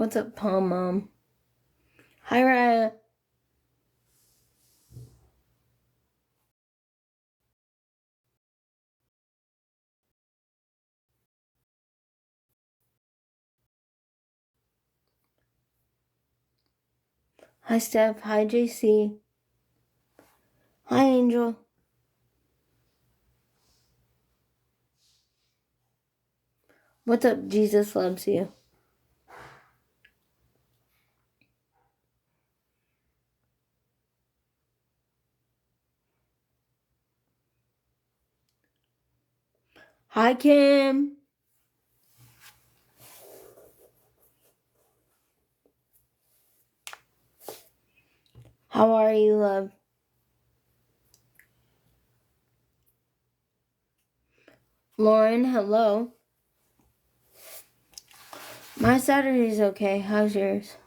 What's up, Palm Mom? Hi, Raya. Hi, Steph. Hi, JC. Hi, Angel. What's up, Jesus loves you. Hi, Kim. How are you, love? Lauren, hello. My Saturday's okay. How's yours?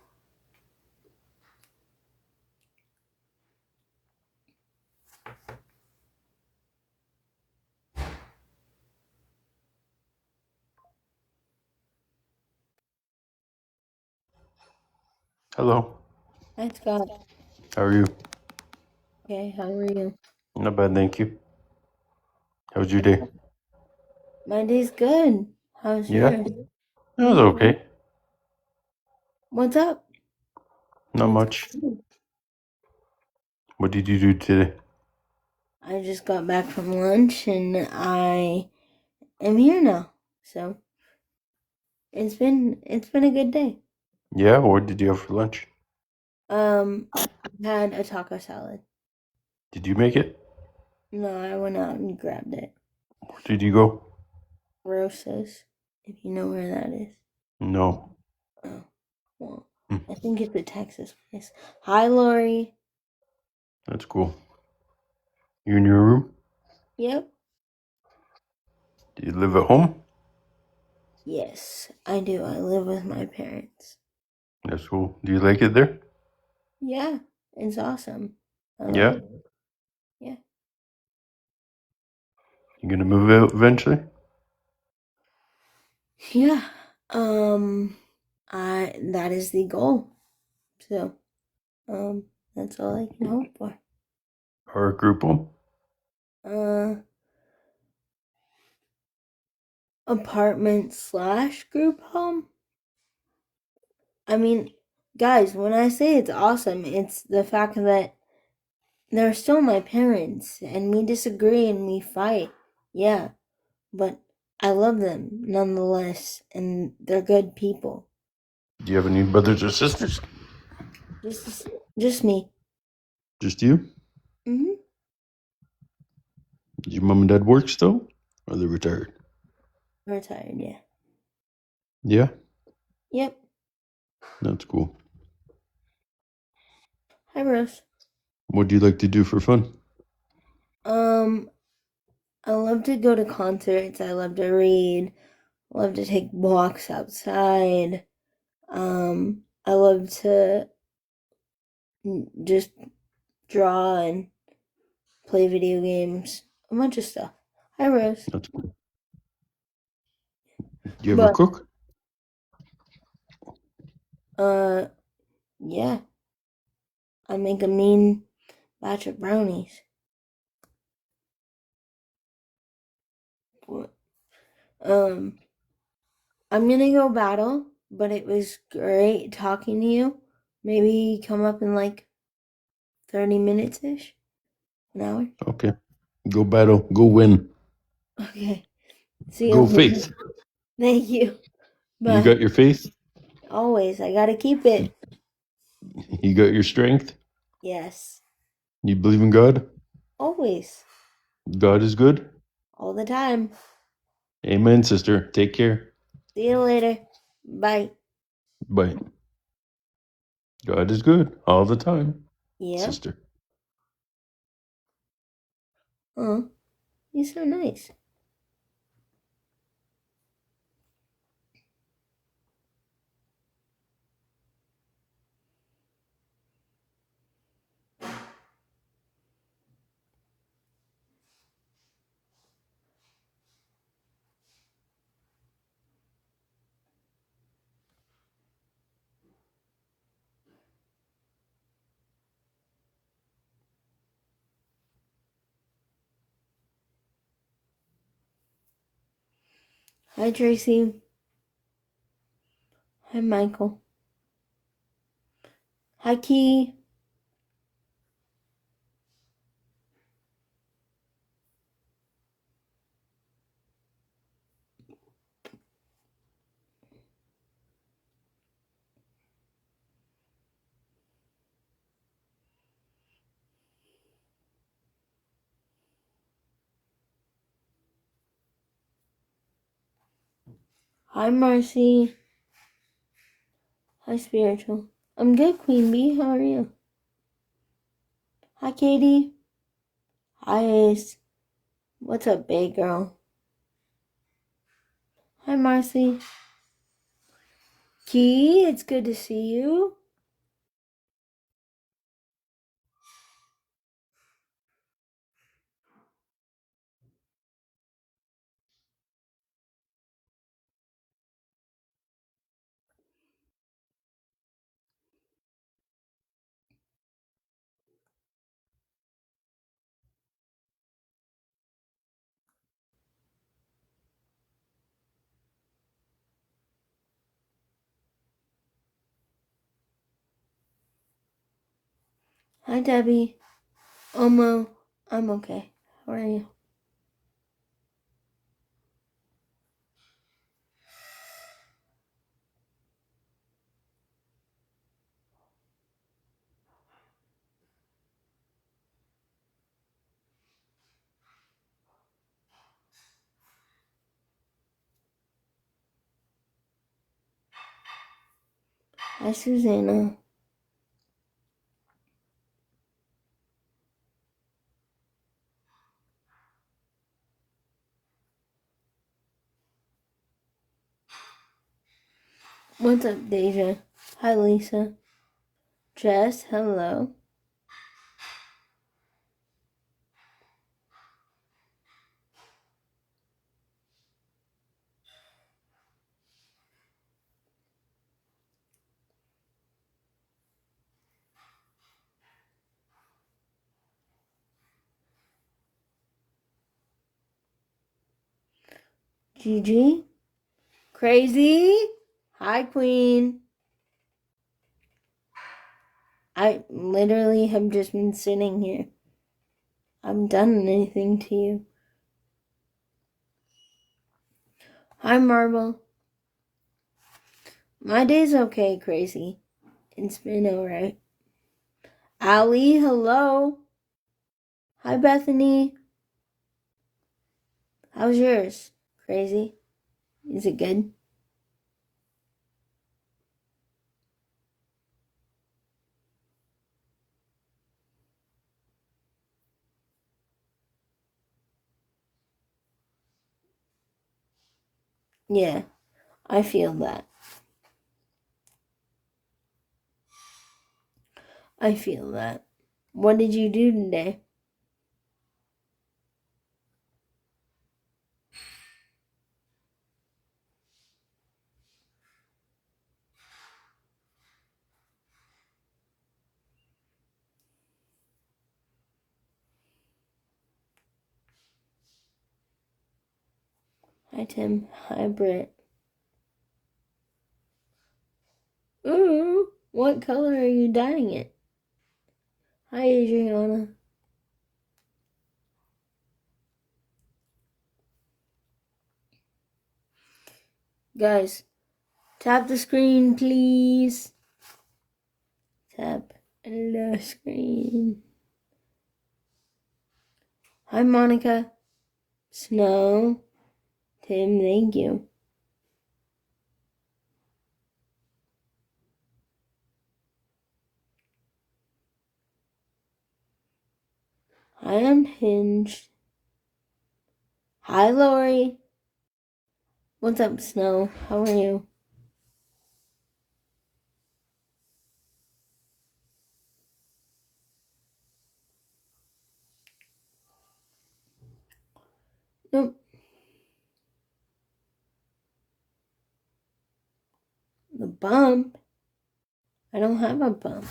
Hello. Hi, Scott. How are you? Okay, how are you? Not bad, thank you. How was your day? My day's good. How's Yeah, yours? it was okay. What's up? Not What's much. What did you do today? I just got back from lunch and I am here now. So it's been a good day. Yeah, what did you have for lunch? I had a taco salad. Did you make it? No, I went out and grabbed it. Where did you go? Rosas, if you know where that is. No. Oh, well, Hmm, I think it's a Texas place. Hi, Lori. that's cool. You in your room? Yep. Do you live at home? Yes, I do. I live with my parents. That's cool. Do you like it there? Yeah, it's awesome. I love Yeah. it. Yeah. You gonna move out eventually? Yeah. Um, I that is the goal. So, that's all I can hope for. Or a group home? Uh, apartment slash group home. I mean, guys, when I say it's awesome, it's the fact that they're still my parents and we disagree and we fight. Yeah, but I love them nonetheless and they're good people. Do you have any brothers or sisters? Just just me. Just you? Mhm. Does your mom and dad work still? Or they retired? Retired, yeah. Yeah, Yep. that's cool. Hi, Rose. What do you like to do for fun? Um, I love to go to concerts. I love to read. I love to take walks outside. I love to just draw and play video games. A bunch of stuff. Hi, Rose. That's cool. Do you ever But cook? uh, yeah, I make a mean batch of brownies. Um, I'm gonna go battle, but it was great talking to you. Maybe come up in like 30 minutes ish, an hour. Okay. Go battle. Go win. Okay. See you Go later. faith. Thank you. You Bye. got your faith. Always, I gotta keep it. You got your strength. Yes. You believe in God. Always. God is good. All the time. Amen, sister. Take care. See you later. Bye. Bye. God is good all the time, Yep. sister. Oh, you're so nice. Hi, Tracy. Hi, Michael. Hi, Key. Hi, Marcy. Hi, Spiritual. I'm good, Queen Bee. How are you? Hi, Katie. Hi, Ace. What's up, babe girl? Hi, Marcy. Key, it's good to see you. Hi, Debbie. Omo, I'm okay. How are you? Hi, Susanna. What's up, Deja? Hi, Lisa. Jess, hello. Gigi. Crazy. Hi, Queen. I literally have just been sitting here. I haven't done anything to you. Hi, Marble. My day's okay, Crazy. It's been alright. Allie, hello. Hi, Bethany. How's yours? Crazy? Is it good? Yeah, I feel that. I feel that. What did you do today? Hi, Tim. Hi, Britt. Ooh, what color are you dyeing it? Hi, Adriana. Guys, tap the screen, please. Tap the screen. Hi, Monica. Snow. Tim, thank you. Hi, Unhinged. Hi, Lori. What's up, Snow? How are you? Nope. The bump? I don't have a bump.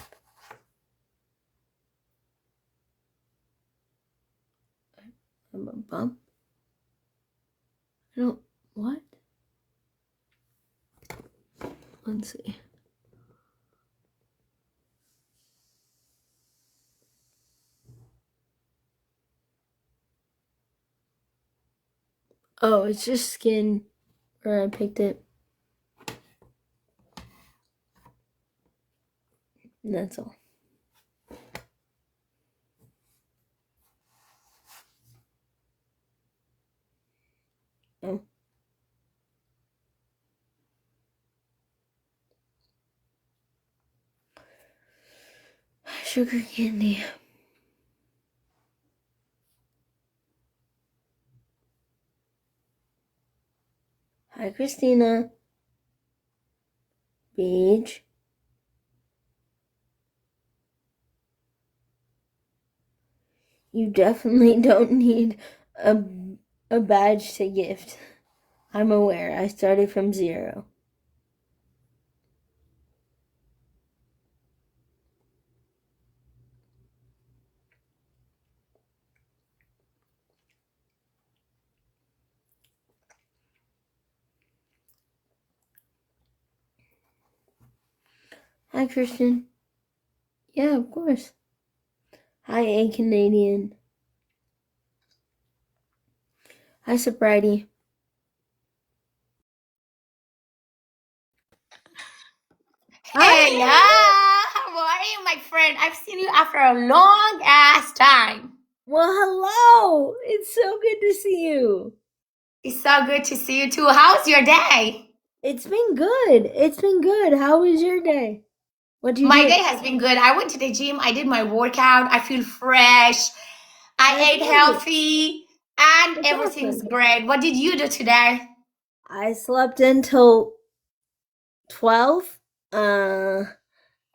I have a bump? I don't. What? Let's see. Oh, it's just skin where I picked it. And that's all. Oh. Sugar candy. Hi, Christina. Beach. You definitely don't need a, a badge to gift. I'm aware. I started from 0. Hi, Christian. Yeah, of course. Hi, A Canadian. Hi, Sobriety. Hello, Hi. how are you, my friend? I've seen you after a long ass time. Well, hello. It's so good to see you. It's so good to see you too. How's your day? It's been good. It's been good. How was your day? What'd you My do? day has been good. I went to the gym, I did my workout, I feel fresh, I That's ate right. healthy, and That's everything's awesome. great. What did you do today? I slept until 12. Uh,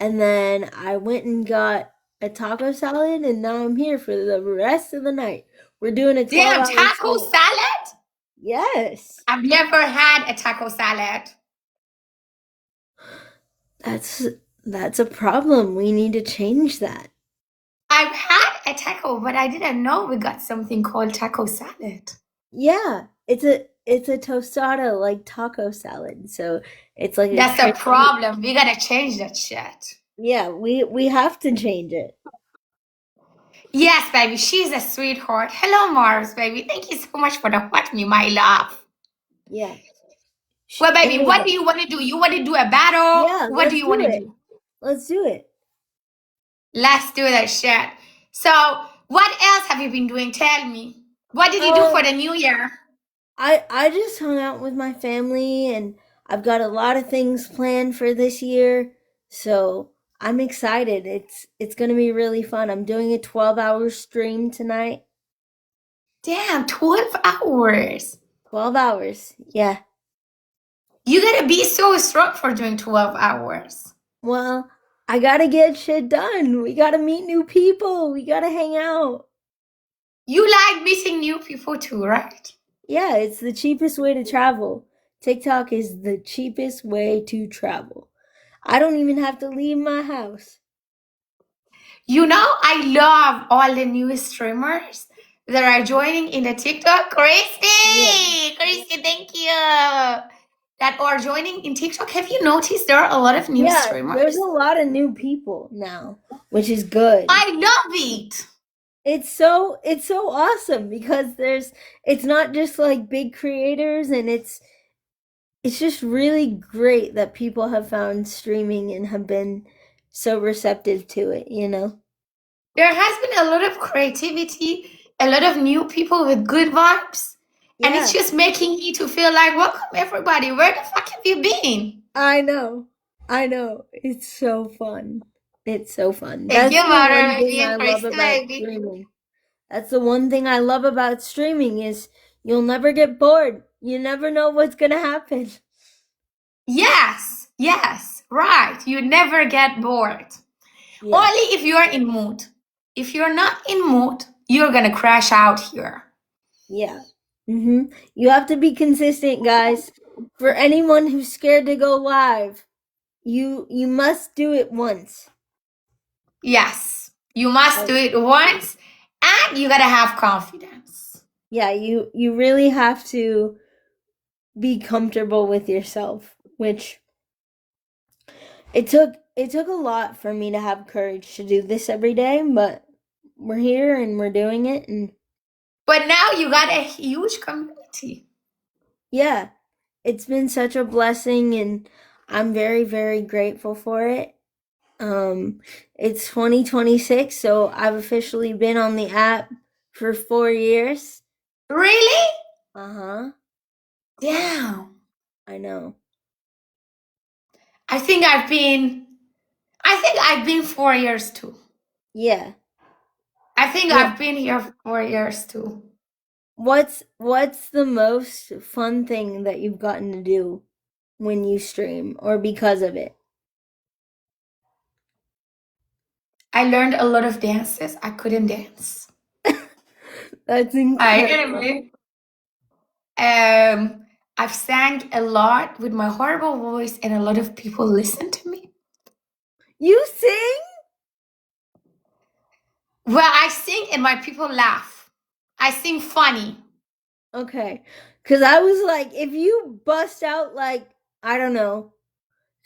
and then I went and got a taco salad, and now I'm here for the rest of the night. We're doing a Damn, 12-hour taco stream. salad? Yes. I've never had a taco salad. That's that's a problem. We need to change that. I've had a taco, but I didn't know we got something called taco salad. Yeah, it's a tostada like taco salad. So it's like a That's a crispy. problem. We gotta change that shit. Yeah, we have to change it. Yes, baby, she's a sweetheart. Hello, Mars, baby. Thank you so much for the hot me, my love. Yeah. Well, baby, what do Anyway, you want to do? You want to do a battle? yeah, What do let's you do want to it. do? Let's do it. Let's do that shit. So, what else have you been doing? Tell me. What did you do for Um, the new year? I just hung out with my family, and I've got a lot of things planned for this year. So I'm excited. It's gonna be really fun. I'm doing a 12-hour stream tonight. Damn, 12 hours. 12 hours. Yeah. You gotta be so strong for doing 12 hours. Well, I gotta get shit done. We gotta meet new people. We gotta hang out. You like meeting new people too, right? Yeah, it's the cheapest way to travel. TikTok is the cheapest way to travel. I don't even have to leave my house. You know, I love all the new streamers that are joining in the TikTok. Yeah. Christy, thank you. That are joining in TikTok. Have you noticed there are a lot of new Yeah, there's a streamers? lot of new people now, which is good. I love it. It's so awesome because it's not just like big creators, and it's just really great that people have found streaming and have been so receptive to it, you know? There has been a lot of creativity, a lot of new people with good vibes, and it's Yeah, just making me to feel like, welcome everybody. Where the fuck have you been? I know. I know. It's so fun. It's so fun. Thank That's you, the one Mother thing Baby I and love Christy about Baby. streaming. That's the one thing I love about streaming is you'll never get bored. You never know what's going to happen. Yes, right. You never get bored. Yeah. Only if you are in mood. If you're not in mood, you're gonna crash out here. Yeah. You have to be consistent, guys. For anyone who's scared to go live, you must do it once. Yes, you must Like, do it once and you gotta have confidence. yeah, you really have to be comfortable with yourself, which it took a lot for me to have courage to do this every day, but we're here and we're doing it, and But now you got a huge community. yeah, it's been such a blessing, and I'm very, very grateful for it. It's 2026, so I've officially been on the app for 4 years. Really? Uh-huh. Damn. I know. I think I've been 4 years too. Yeah. I think What I've been here for 4 years too. what's the most fun thing that you've gotten to do when you stream or because of it? I learned a lot of dances. I couldn't dance. That's I incredible. anyway. Um, I've sang a lot with my horrible voice, and a lot of people listen to me. You sing? Well, I sing and my people laugh. I sing funny. Okay. Cuz I was like, if you bust out like, I don't know,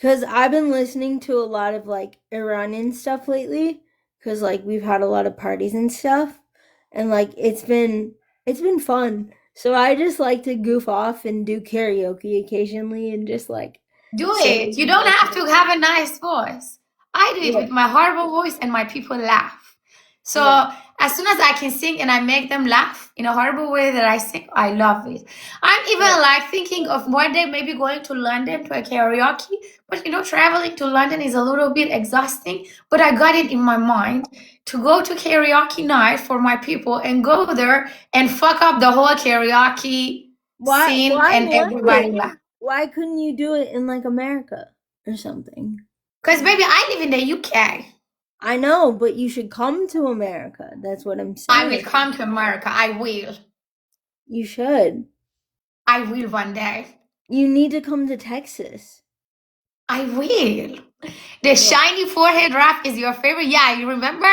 cuz I've been listening to a lot of like Iranian stuff lately cuz like we've had a lot of parties and stuff, and like it's been fun. So I just like to goof off and do karaoke occasionally and just like Do it. You sing don't like have to have a nice voice. I do it yeah, with my horrible voice and my people laugh. So yeah, as soon as I can sing and I make them laugh in a horrible way that I sing, I love it. I'm even yeah. like thinking of one day maybe going to London to a karaoke, but traveling to London is a little bit exhausting. But I got it in my mind to go to karaoke night for my people and go there and fuck up the whole karaoke scene Why and everybody London? laugh. Why couldn't you do it in like America or something? Because baby, I live in the UK. I know, but you should come to America. That's what I'm I will saying. come to America. I will. You should. I will one day. You need to come to Texas. I will. The Yeah. shiny forehead wrap is your favorite. Yeah, you remember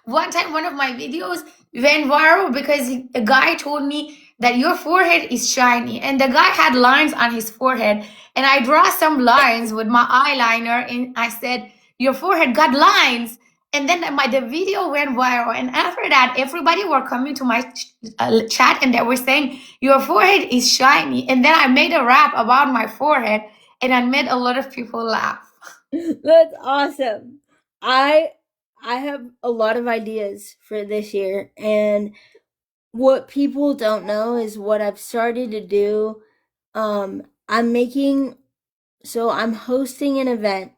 one time one of my videos went viral because a guy told me that your forehead is shiny, and the guy had lines on his forehead, and I draw some lines with my eyeliner, and I said your forehead got lines, and then the video went viral, and after that everybody were coming to my chat and they were saying your forehead is shiny, and then I made a rap about my forehead, and I made a lot of people laugh. That's awesome. I I have a lot of ideas for this year, and what people don't know is what I've started to do. I'm making so I'm hosting an event.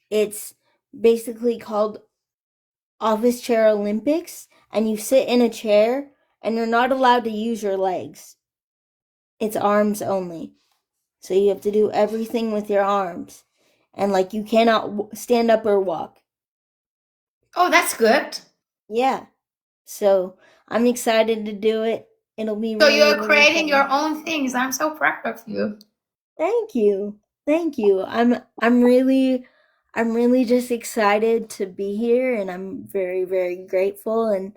It's basically called Office Chair Olympics, and you sit in a chair and you're not allowed to use your legs. It's arms only. So you have to do everything with your arms. And like you cannot stand up or walk. Oh, that's good. Yeah. So I'm excited to do it. It'll be So really, you're really creating your fun. own things. I'm so proud of you. Thank you. Thank you. I'm really just excited to be here, and I'm very, very grateful, and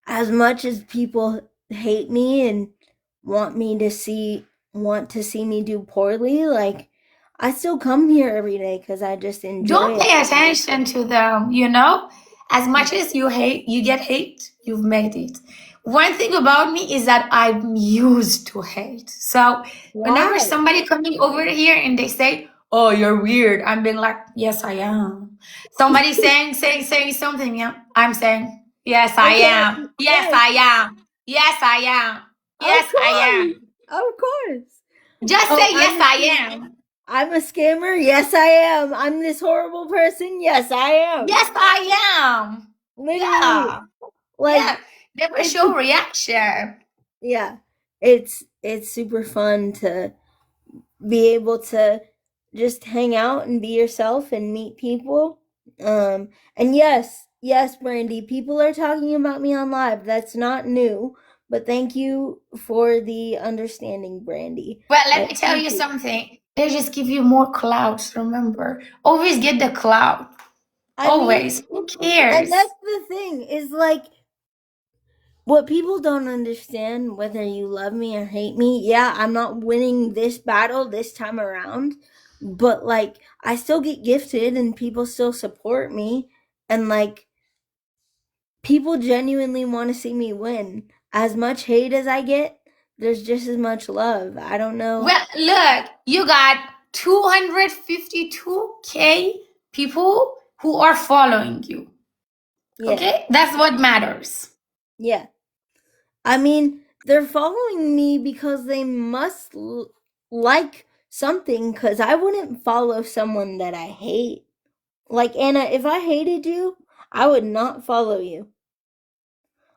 as much as people hate me and want to see me do poorly, like I still come here every day because I just enjoy Don't it. pay attention to them. As much as you get hate, you've made it. One thing about me is that I'm used to hate. So whenever Why? somebody coming over here and they say, "Oh, you're weird," I'm being like, "Yes, I am." Somebody saying something, yeah, I'm saying, "Yes, I Okay, am. Yes, yes, I am. Yes, I am. of Yes, I course, am." of course. Just Oh, say, "Yes, I am." I'm a scammer. Yes, I am. I'm this horrible person. Yes, I am. Yes, I am. Literally, Yeah. like Yeah. Never it's show reaction. yeah, it's super fun to be able to just hang out and be yourself and meet people. And yes, Brandy, people are talking about me on live. That's not new, but thank you for the understanding, Brandy. Well, I let me tell you appreciate it. something. They just give you more clouds, remember. Always get the cloud. I mean, Always. Who and cares? that's the thing is like what people don't understand, whether you love me or hate me. Yeah, I'm not winning this battle this time around, but like I still get gifted and people still support me, and like people genuinely want to see me win. As much hate as I get, there's just as much love. I don't know. Well, look, you got 252K people who are following you. Yeah. Okay? That's what matters. Yeah. I mean, they're following me because they must like something, cuz I wouldn't follow someone that I hate. Like Anna, if I hated you, I would not follow you.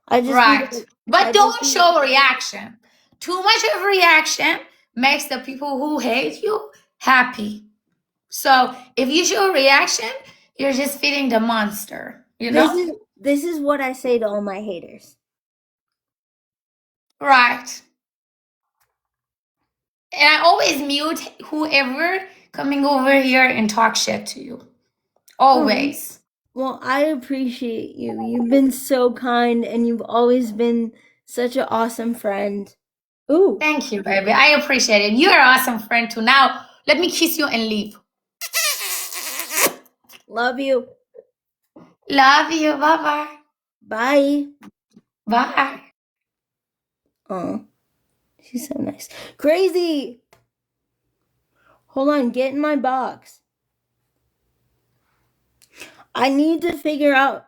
I'd just be Right. like, But I'd just don't be show a reaction. Too much of reaction makes the people who hate you happy. So if you show a reaction, you're just feeding the monster, you this know? is this is what I say to all my haters. Right. And I always mute whoever coming over here and talk shit to you. Oh, Always. well, I appreciate you. You've been so kind and you've always been such an awesome friend. Ooh, Thank you, baby. I appreciate it. You're an awesome friend too. Now, let me kiss you and leave. love you. Love you. Bye-bye. Bye. Bye. Oh, she's so nice. Crazy. Hold on, get in my box. I need to figure out.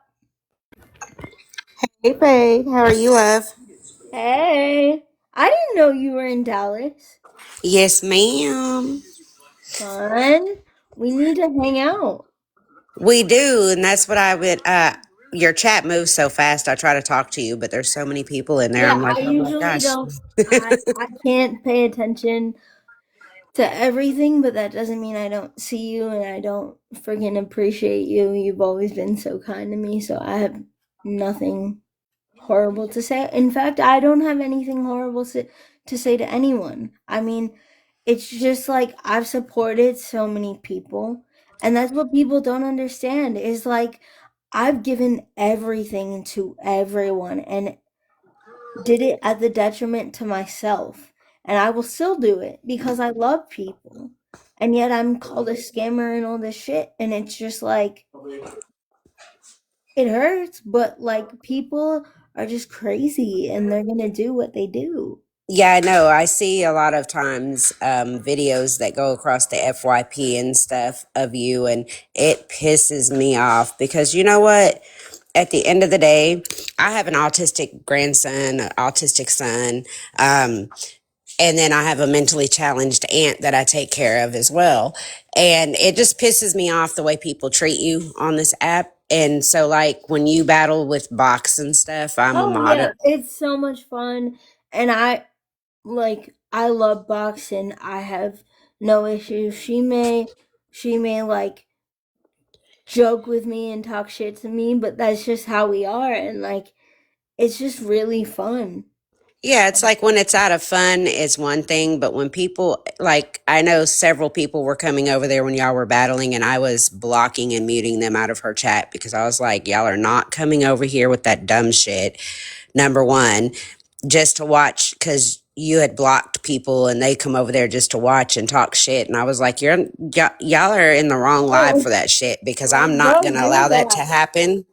Hey, babe, how are you, love? Hey, I didn't know you were in Dallas. Yes, ma'am. Fun. We need to hang out. We do, and that's what I would. Your chat moves so fast. I try to talk to you, but there's so many people in there. Yeah, I'm like, I oh my usually gosh. don't. I can't pay attention to everything, but that doesn't mean I don't see you and I don't freaking appreciate you. You've always been so kind to me, so I have nothing horrible to say. In fact, I don't have anything horrible to say to anyone. I mean, it's just like I've supported so many people, and that's what people don't understand is like I've given everything to everyone and did it at the detriment to myself. And I will still do it because I love people. And yet I'm called a scammer and all this shit. And it's just like, it hurts, but like people are just crazy and they're going to do what they do. Yeah, I know. I see a lot of times videos that go across the FYP and stuff of you, and it pisses me off because you know what? At the end of the day, I have an autistic grandson, an autistic son. And then I have a mentally challenged aunt that I take care of as well. And it just pisses me off the way people treat you on this app. And so, like, when you battle with box and stuff, I'm a Oh, mod. yeah. It's so much fun. And I love boxing. I have no issues. She may like joke with me and talk shit to me, but that's just how we are. And like, it's just really fun. Yeah, it's like when it's out of fun, it's one thing. But when people, like, I know several people were coming over there when y'all were battling, and I was blocking and muting them out of her chat because I was like, y'all are not coming over here with that dumb shit. Number one, just to watch because you had blocked people and they come over there just to watch and talk shit. And I was like, y'all are in the wrong live Oh, for that shit because I'm like, not don't going to do allow that to that. happen.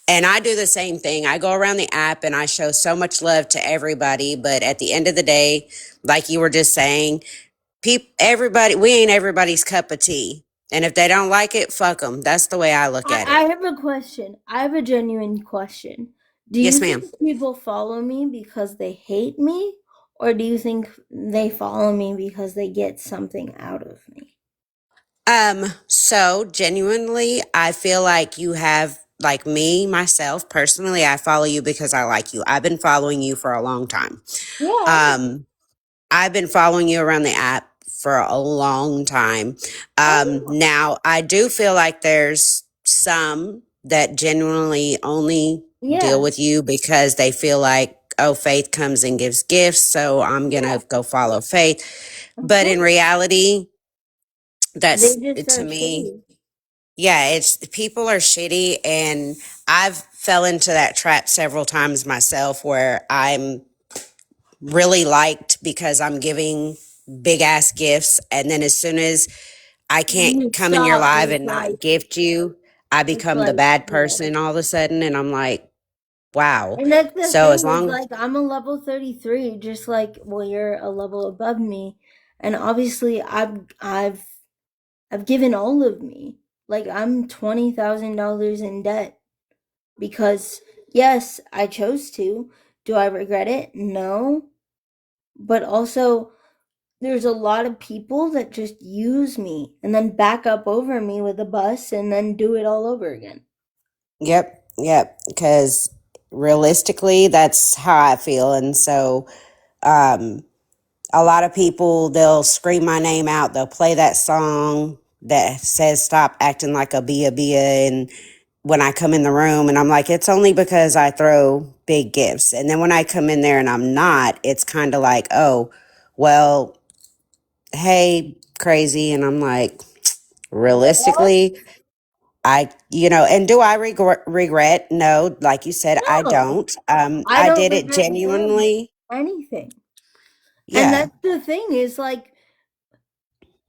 And I do the same thing. I go around the app and I show so much love to everybody. But at the end of the day, like you were just saying, everybody, we ain't everybody's cup of tea. And if they don't like it, fuck them. That's the way I look at I it. have a question. I have a genuine question. Do Yes, you ma'am. think people follow me because they hate me, or do you think they follow me because they get something out of me? So genuinely, I feel like you have, like me, myself, personally, I follow you because I like you. I've been following you for a long time. Yeah, I know. Um, I've been following you around the app for a long time. Oh, Now I do feel like there's some that genuinely only deal yeah. with you because they feel like, oh, Faith comes and gives gifts, so I'm Yeah, gonna go follow Faith. of But in course. reality, They that's just to are me, shitty. yeah, it's people are shitty, and I've fell into that trap several times myself where I'm really liked because I'm giving big ass gifts, and then as soon as I can't You come in your stop. live It's and like not gift you. I it's become the like bad yeah. person all of a sudden, and I'm like, wow. And that's the So as thing is long, like I'm a level 33, just like well you're a level above me, and obviously I've given all of me. Like I'm $20,000 in debt because yes, I chose to. Do I regret it? No. But also there's a lot of people that just use me and then back up over me with a bus and then do it all over again. yep, yep. Because realistically, that's how I feel, and so um, a lot of people they'll scream my name out. They'll play that song that says "Stop acting like a bia," and when I come in the room, and I'm like, it's only because I throw big gifts, and then when I come in there and I'm not, it's kind of like, oh, well, hey, crazy, and I'm like, What? realistically, and do I regret? No, like you said, I No. don't. I I don't did it regret doing genuinely. anything. And Yeah. that's the thing is like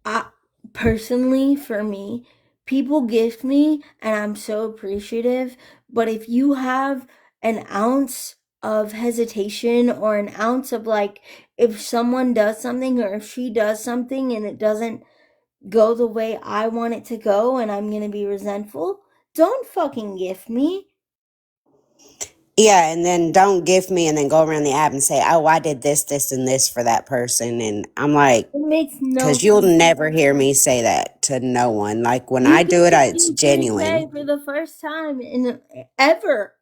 I personally for me, people gift me and I'm so appreciative, but if you have an ounce of hesitation or an ounce of like if someone does something or if she does something and it doesn't go the way I want it to go and I'm going to be resentful, don't fucking gift me. Yeah, and then don't gift me and then go around the app and say, oh, I did this, this, and this for that person. And I'm like, It makes no because you'll sense. never hear me say that to no one. Like when You I do it, gifted it's me 3K genuine. for the first time in ever.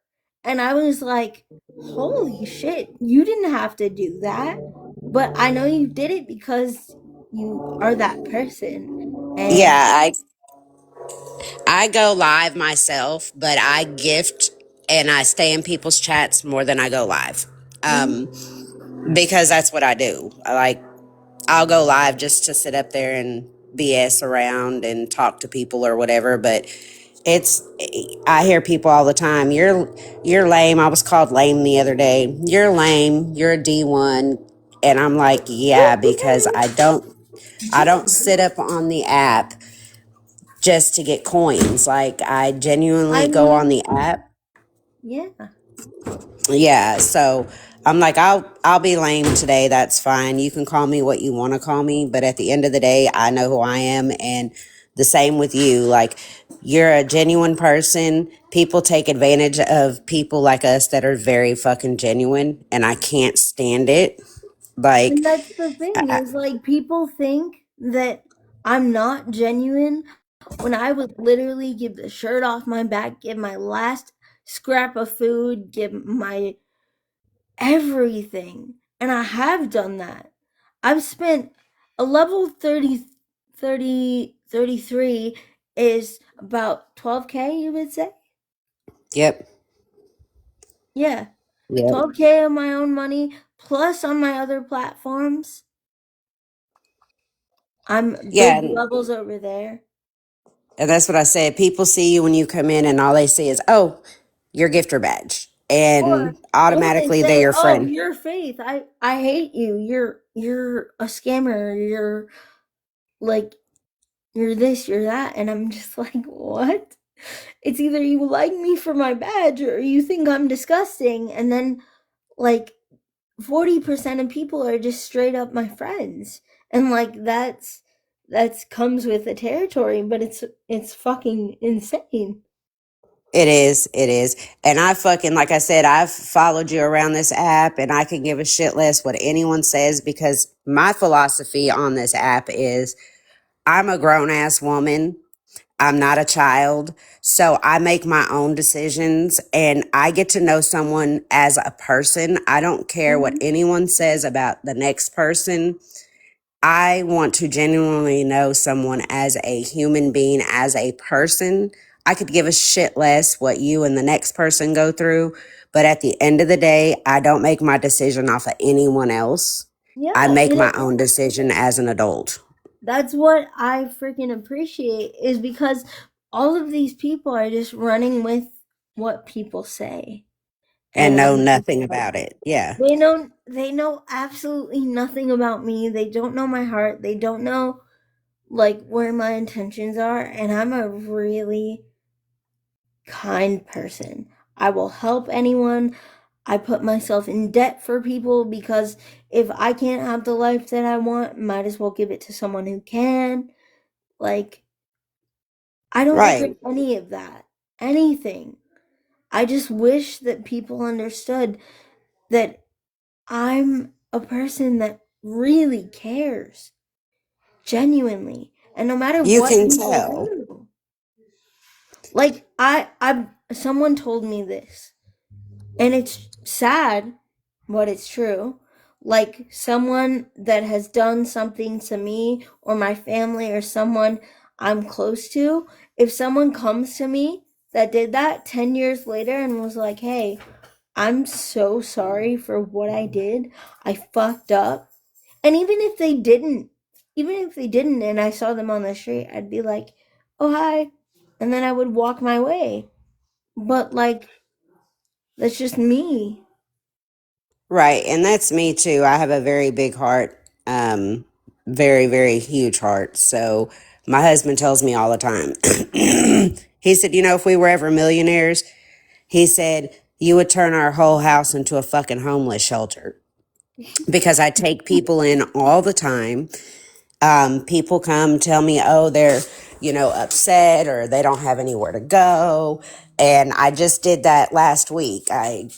And I was like, holy shit, you didn't have to do that. But I know you did it because you are that person. Yeah, And I go live myself, but I gift and I stay in people's chats more than I go live. mhm. Um, because that's what I do. I'll go live just to sit up there and BS around and talk to people or whatever, but it's I hear people all the time, you're lame. I was called lame the other day. You're lame. You're a D1. And I'm like, yeah, because I don't sit up on the app just to get coins. Like I genuinely I go on mean, the app. yeah. Yeah, so I'm like, I'll be lame today. That's fine. You can call me what you want to call me, but at the end of the day, I know who I am, and the same with you. Like you're a genuine person. People take advantage of people like us that are very fucking genuine, and I can't stand it. Like, And that's the thing I, is like people think that I'm not genuine when I would literally give the shirt off my back, give my last scrap of food, give my everything. And I have done that. I've spent a level 33 is about 12K, you would say? yep, Yeah, yep, 12K of my own money plus on my other platforms. I'm yeah. big levels over there. And that's what I said. People see you when you come in, and all they see is, oh, your gifter badge. Or And or they automatically they're say, your "Oh, friend. you're Faith. I hate you. You're a scammer. You're like you're this, you're that." And I'm just like, "What?" It's either you like me for my badge or you think I'm disgusting, and then like 40% of people are just straight up my friends. And like that's comes with the territory, but it's fucking insane. It is. It is. And I fucking, like I said, I've followed you around this app and I can give a shit less what anyone says because my philosophy on this app is I'm a grown ass woman. I'm not a child. So I make my own decisions and I get to know someone as a person. I don't care what Mhm. anyone says about the next person. I want to genuinely know someone as a human being, as a person. I could give a shit less what you and the next person go through. But at the end of the day, I don't make my decision off of anyone else. I Yeah, make and my own decision as an adult that's what I freaking appreciate is because all of these people are just running with what people say. and And know I'm just nothing like about it. Yeah. they know absolutely nothing about me. They don't know my heart. They don't know like where my intentions are, and I'm a really kind person. I will help anyone. I put myself in debt for people because if I can't have the life that I want, might as well give it to someone who can. Like, I don't Right. regret any of that. Anything. I just wish that people understood that I'm a person that really cares, genuinely. And no matter You what can people tell. do, like someone told me this, and it's sad, but it's true. Like someone that has done something to me or my family or someone I'm close to, if someone comes to me that did that 10 years later and was like, "Hey, I'm so sorry for what I did. I fucked up." And even if they didn't and I saw them on the street, I'd be like, "Oh, hi." And then I would walk my way. But like that's just me. Right. And that's me too. I have a very big heart. Very, very huge heart. So my husband tells me all the time. He said, you know, if we were ever millionaires, he said, you would turn our whole house into a fucking homeless shelter because I take people in all the time. People come tell me, oh, they're, you know, upset or they don't have anywhere to go. And I just did that last week. I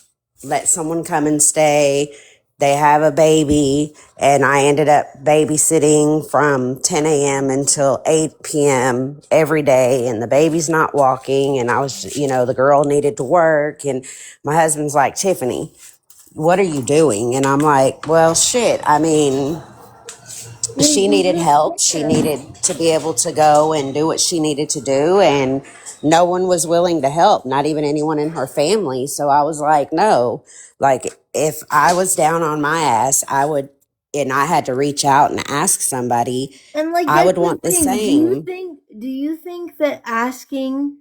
let someone come and stay. They have a baby, and I ended up babysitting from 10 a.m. until 8 p.m. every day. And the baby's not walking. And I was, you know, the girl needed to work. And my husband's like, Tiffany, what are you doing? And I'm like, well, shit. I mean, she You needed just help. She care. needed to be able to go and do what she needed to do. And no one was willing to help, not even anyone in her family. So I was like, no, like if I was down on my ass, I would, and I had to reach out and ask somebody, And like I that's would the want the thing. same. Do you think that asking,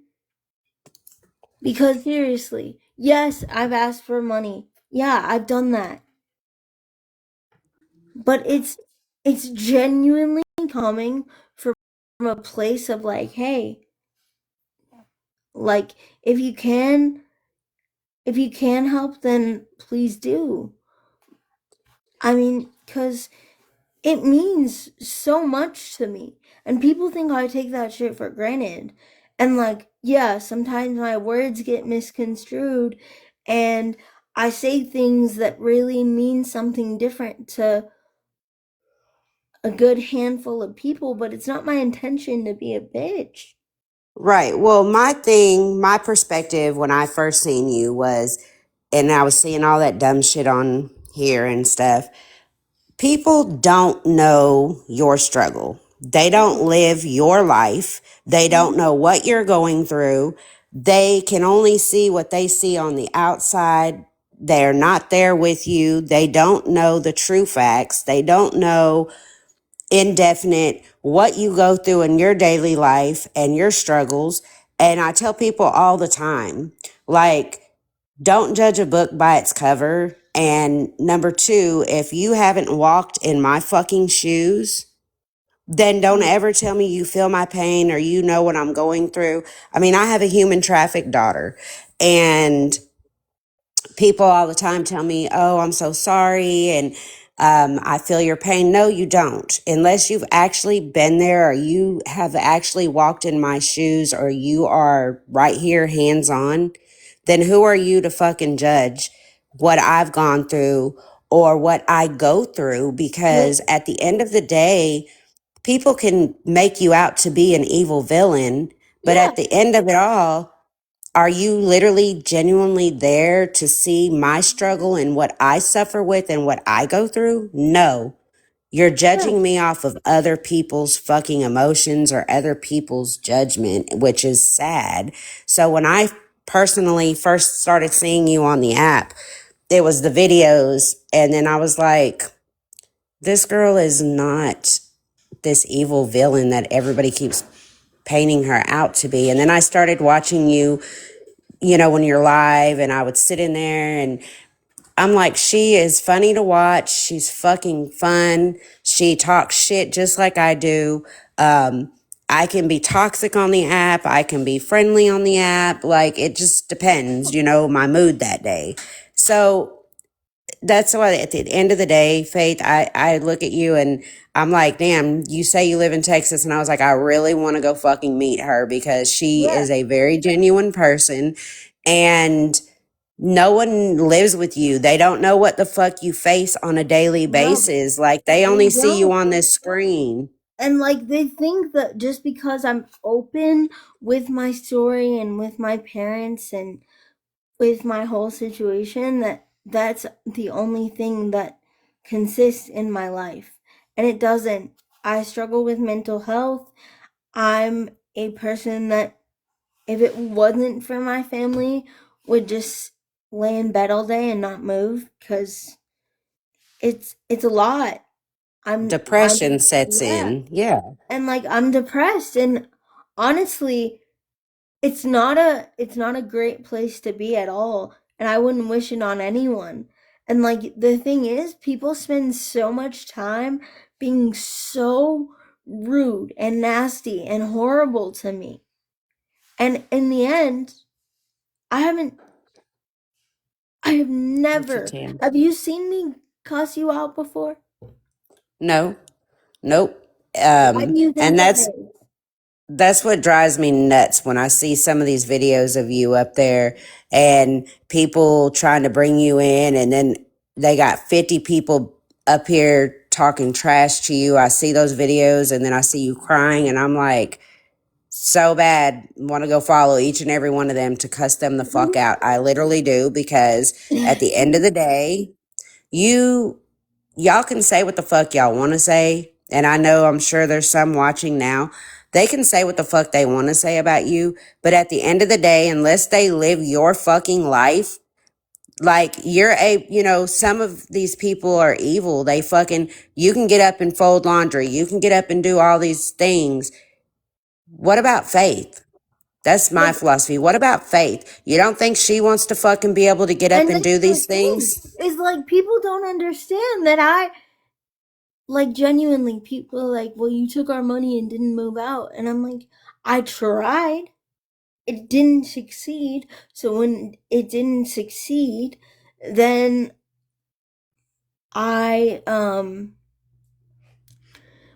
because seriously, yes, I've asked for money. Yeah, I've done that. But it's genuinely coming from a place of like, hey, like if you can help then please do. I mean, cuz it means so much to me. And people think I take that shit for granted. And like, yeah, sometimes my words get misconstrued and I say things that really mean something different to a good handful of people, but it's not my intention to be a bitch. Right. Well, my thing, my perspective when I first seen you was, and I was seeing all that dumb shit on here and stuff. People don't know your struggle. They don't live your life. They don't know what you're going through. They can only see what they see on the outside. They're not there with you. They don't know the true facts. They don't know indefinite what you go through in your daily life and your struggles. And I tell people all the time, like, don't judge a book by its cover. And number two, if you haven't walked in my fucking shoes, then don't ever tell me you feel my pain or you know what I'm going through. I mean, I have a human trafficked daughter, and people all the time tell me, oh, I'm so sorry. And I feel your pain. No, you don't. Unless you've actually been there or you have actually walked in my shoes or you are right here hands on, then who are you to fucking judge what I've gone through or what I go through? But Because at the end of the day, people can make you out to be an evil villain. But yeah, at the end of it all, are you literally genuinely there to see my struggle and what I suffer with and what I go through? No. You're yeah. judging me off of other people's fucking emotions or other people's judgment, which is sad. So when I personally first started seeing you on the app, it was the videos. And then I was like, this girl is not this evil villain that everybody keeps painting her out to be. And then I started watching you, you know, when you're live, and I would sit in there and I'm like, she is funny to watch. She's fucking fun. She talks shit just like I do. I can be toxic on the app. I can be friendly on the app. Like, it just depends, my mood that day. So that's why at the end of the day, Faith, I look at you and I'm like, damn, you say you live in Texas. And I was like, I really want to go fucking meet her because she Yeah. is a very genuine person. And no one lives with you. They don't know what the fuck you face on a daily No, basis. Like, they they only see you don't. on this screen. And like they think that just because I'm open with my story and with my parents and with my whole situation, that that's the only thing that consists in my life. And it doesn't. I struggle with mental health. I'm a person that, if it wasn't for my family, would just lay in bed all day and not move because it's a lot. I'm Depression sets yeah. in. Yeah. And like I'm depressed, and honestly, it's not a great place to be at all, and I wouldn't wish it on anyone. And like the thing is, people spend so much time being so rude and nasty and horrible to me. And in the end, I haven't I have Thank you, never. Tam. Have you seen me cuss you out before? No, nope. Why do you think And that that's is? That's what drives me nuts when I see some of these videos of you up there and people trying to bring you in, and then they got 50 people up here talking trash to you. I see those videos and then I see you crying, and I'm like, so bad, want to go follow each and every one of them to cuss them the fuck out. I literally do, because at the end of the day, you y'all can say what the fuck y'all want to say. And I know, I'm sure there's some watching now. They can say what the fuck they want to say about you. But at the end of the day, unless they live your fucking life, like some of these people are evil. They fucking, you can get up and fold laundry. You can get up and do all these things. What about Faith? That's my Like, philosophy. What about Faith? You don't think she wants to fucking be able to get up and and that's do the these thing, things? is like people don't understand that like genuinely people are like, well, you took our money and didn't move out. And I'm like, I tried. It didn't succeed. So when it didn't succeed, then I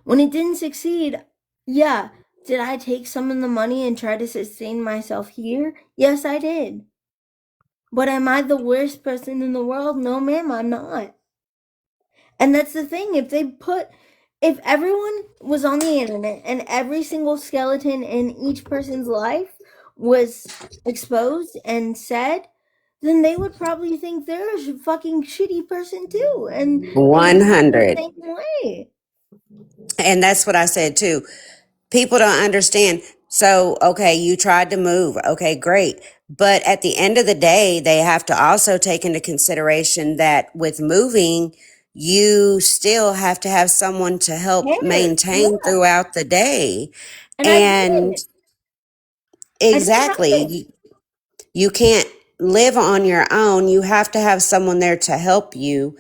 when it didn't succeed, yeah, did I take some of the money and try to sustain myself here? Yes, I did. But am I the worst person in the world? No, ma'am, I'm not. And that's the thing. If everyone was on the internet and every single skeleton in each person's life was exposed and said, then they would probably think they're a fucking shitty person too. And they would feel the 100. same way. And that's what I said too. People don't understand. So, okay, you tried to move. Okay, great. But at the end of the day, they have to also take into consideration that with moving, you still have to have someone to help Care. maintain Yeah. throughout the day. And I And didn't. I didn't have exactly, it. you can't live on your own. You have to have someone there to help you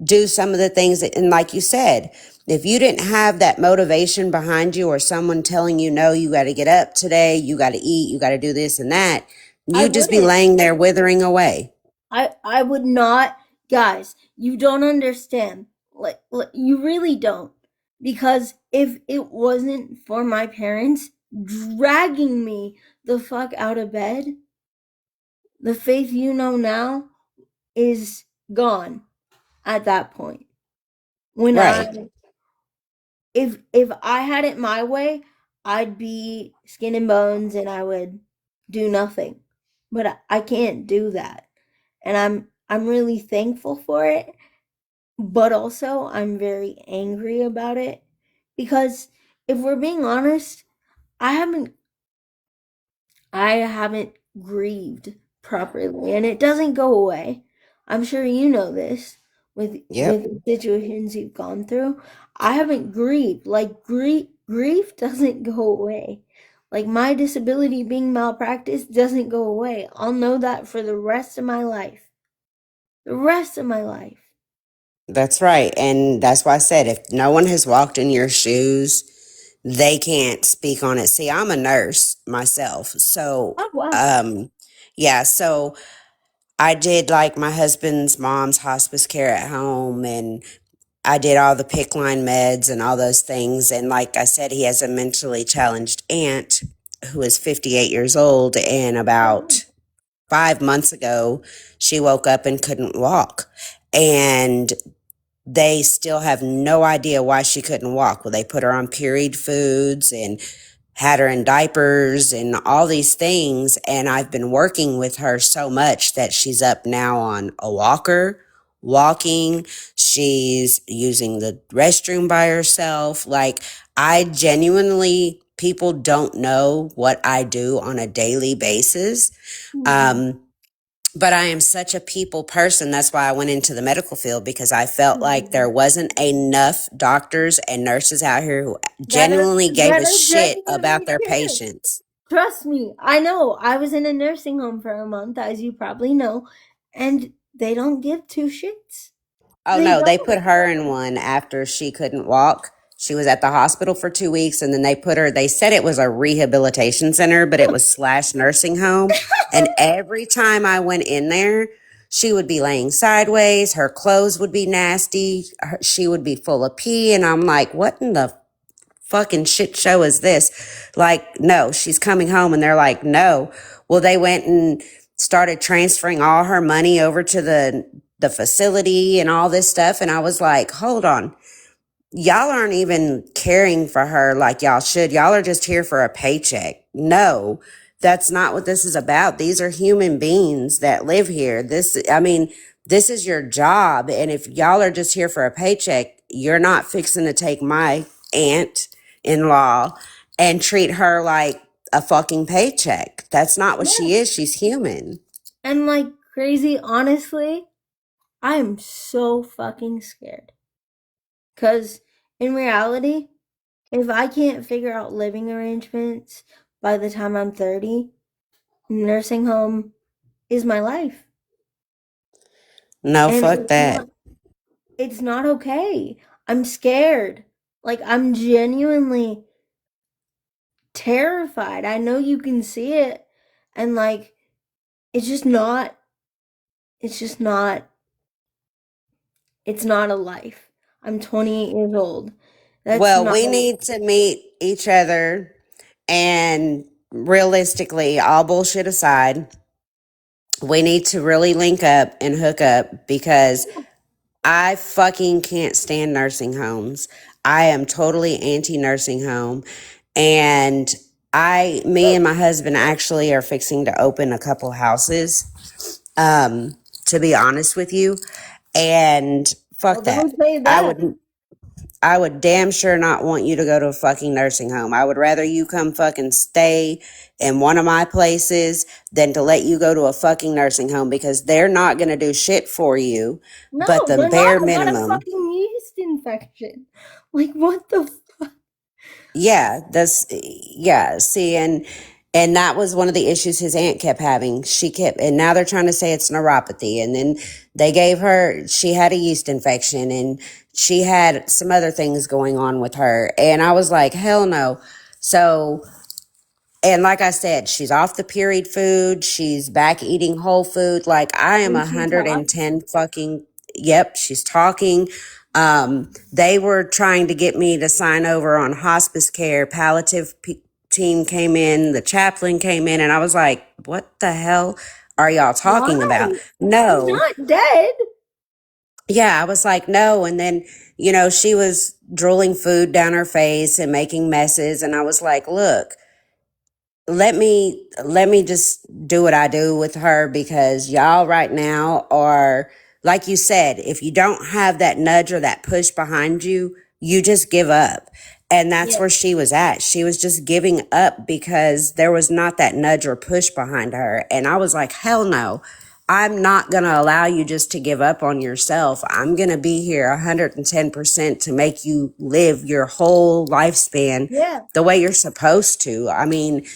do some of the things that, and like you said, if you didn't have that motivation behind you, or someone telling you, no, you got to get up today, you got to eat, you got to do this and that, I you'd just be wouldn't. laying there withering away. I would not, guys. You don't understand. Like you really don't. Because if it wasn't for my parents dragging me the fuck out of bed, the faith you know now is gone at that point. When Right. if I had it my way, I'd be skin and bones and I would do nothing. But I can't do that. And I'm really thankful for it, but also I'm very angry about it because if we're being honest, I haven't I haven't grieved properly and it doesn't go away. I'm sure you know this with Yep. the situations you've gone through. I haven't grieved. Like grief doesn't go away. Like my disability being malpractice doesn't go away. I'll know that for the rest of my life. The rest of my life. That's right. And that's why I said, if no one has walked in your shoes, they can't speak on it. See, I'm a nurse myself. So, Oh wow. yeah, so I did like my husband's mom's hospice care at home, and I did all the PIC line meds and all those things. And like I said, he has a mentally challenged aunt who is 58 years old. And Oh, about 5 months ago, she woke up and couldn't walk. And they still have no idea why she couldn't walk. Well, they put her on period foods and had her in diapers and all these things. And I've been working with her so much that she's up now on a walker, walking. She's using the restroom by herself. Like, I genuinely, people don't know what I do on a daily basis. mhm, Um, but I am such a people person. That's why I went into the medical field, because I felt like mhm. there wasn't enough doctors and nurses out here who That are genuinely gave that a are shit about genuinely their care. patients. Trust me, I know. I was in a nursing home for a month, as you probably know, and they don't give two shits. Oh They no, they put don't. her in one after she couldn't walk. She was at the hospital for 2 weeks, and then they put her, they said it was a rehabilitation center, but it was slash nursing home. And every time I went in there, she would be laying sideways. Her clothes would be nasty. She would be full of pee. And I'm like, what in the fucking shit show is this? Like, no, she's coming home. And they're like, no. Well, they went and started transferring all her money over to the facility and all this stuff. And I was like, hold on. Y'all aren't even caring for her like y'all should. Y'all are just here for a paycheck. No, that's not what this is about. These are human beings that live here. I mean, this is your job. And if y'all are just here for a paycheck, you're not fixing to take my aunt in law and treat her like a fucking paycheck. That's not what Yeah. she is. She's human. And like crazy, honestly, I am so fucking scared. Cause in reality, if I can't figure out living arrangements by the time I'm 30, nursing home is my life. No, And fuck that. it's not okay. I'm scared. Like I'm genuinely terrified. I know you can see it, and like it's just not it's just not it's not a life. I'm 28 years old. That's Well, not we a need to meet each other, and realistically, all bullshit aside, we need to really link up and hook up, because I fucking can't stand nursing homes. I am totally anti nursing home. And me and my husband actually are fixing to open a couple houses, to be honest with you. And well, fuck don't that. say I that. would I would damn sure not want you to go to a fucking nursing home. I would rather you come fucking stay in one of my places than to let you go to a fucking nursing home, because they're not going to do shit for you but No, the they're not. bare I got a minimum. fucking yeast infection. Like what the fuck? Yeah, yeah, see, and that was one of the issues his aunt kept having. She kept, and now they're trying to say it's neuropathy. And then she had a yeast infection, and she had some other things going on with her. And I was like, hell no. So, and like I said, she's off the period food. She's back eating whole food. Like, I am And she talks. 110 fucking, yep, she's talking. They were trying to get me to sign over on hospice care. Team came in, the chaplain came in, and I was like, what the hell are y'all talking about? Why? She's No. not dead. Yeah, I was like, no. And then, she was drooling food down her face and making messes. And I was like, look, let me just do what I do with her, because y'all right now are, like you said, if you don't have that nudge or that push behind you, you just give up. And that's Yeah. where she was at. She was just giving up because there was not that nudge or push behind her. And I was like, hell no. I'm not going to allow you just to give up on yourself. I'm going to be here 110% to make you live your whole lifespan Yeah. the way you're supposed to. I mean,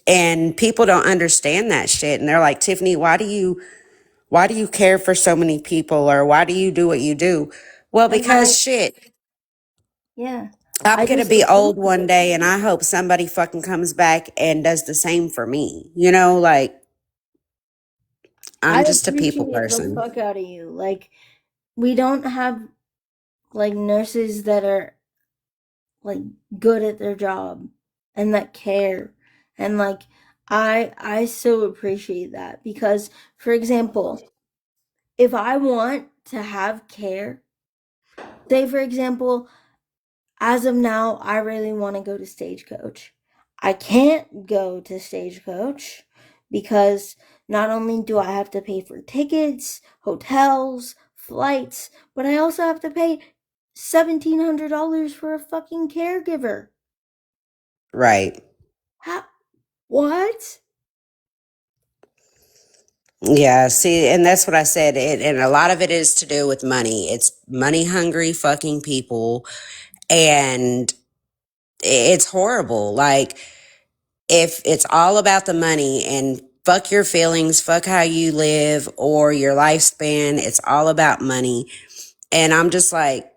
and people don't understand that shit. And they're like, Tiffany, why do you care for so many people, or why do you do what you do? Well, And because shit, yeah. I'm I gonna just be old appreciate one day, and I hope somebody fucking comes back and does the same for me. You know, like I I'm just a people appreciate the person. fuck out of you. Like, we don't have like nurses that are like good at their job and that care, and like I so appreciate that because, for example, if I want to have care, say for example, as of now, I really want to go to Stagecoach. I can't go to Stagecoach because not only do I have to pay for tickets, hotels, flights, but I also have to pay $1,700 for a fucking caregiver. Right. How, what? Yeah, see, and that's what I said. And a lot of it is to do with money. It's money hungry fucking people. And it's horrible. Like, if it's all about the money and fuck your feelings, fuck how you live or your lifespan, it's all about money. And I'm just like,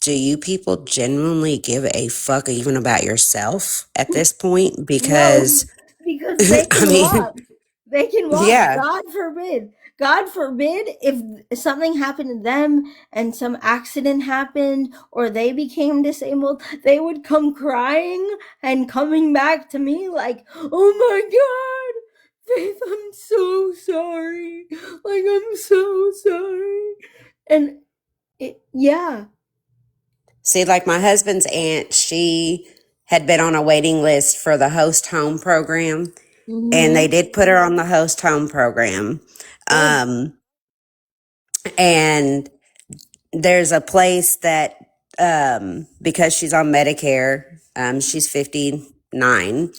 do you people genuinely give a fuck even about yourself at this point? No, Because, because they I can mean, walk. They can walk. yeah, God forbid. God forbid if something happened to them and some accident happened or they became disabled, they would come crying and coming back to me like, "Oh my God, Faith, I'm so sorry. Like, I'm so sorry." And yeah. see, like my husband's aunt, she had been on a waiting list for the host home program, and they Mm-hmm. did put her on the host home program. Good. Um, and there's a place that, because she's on Medicare, she's 59,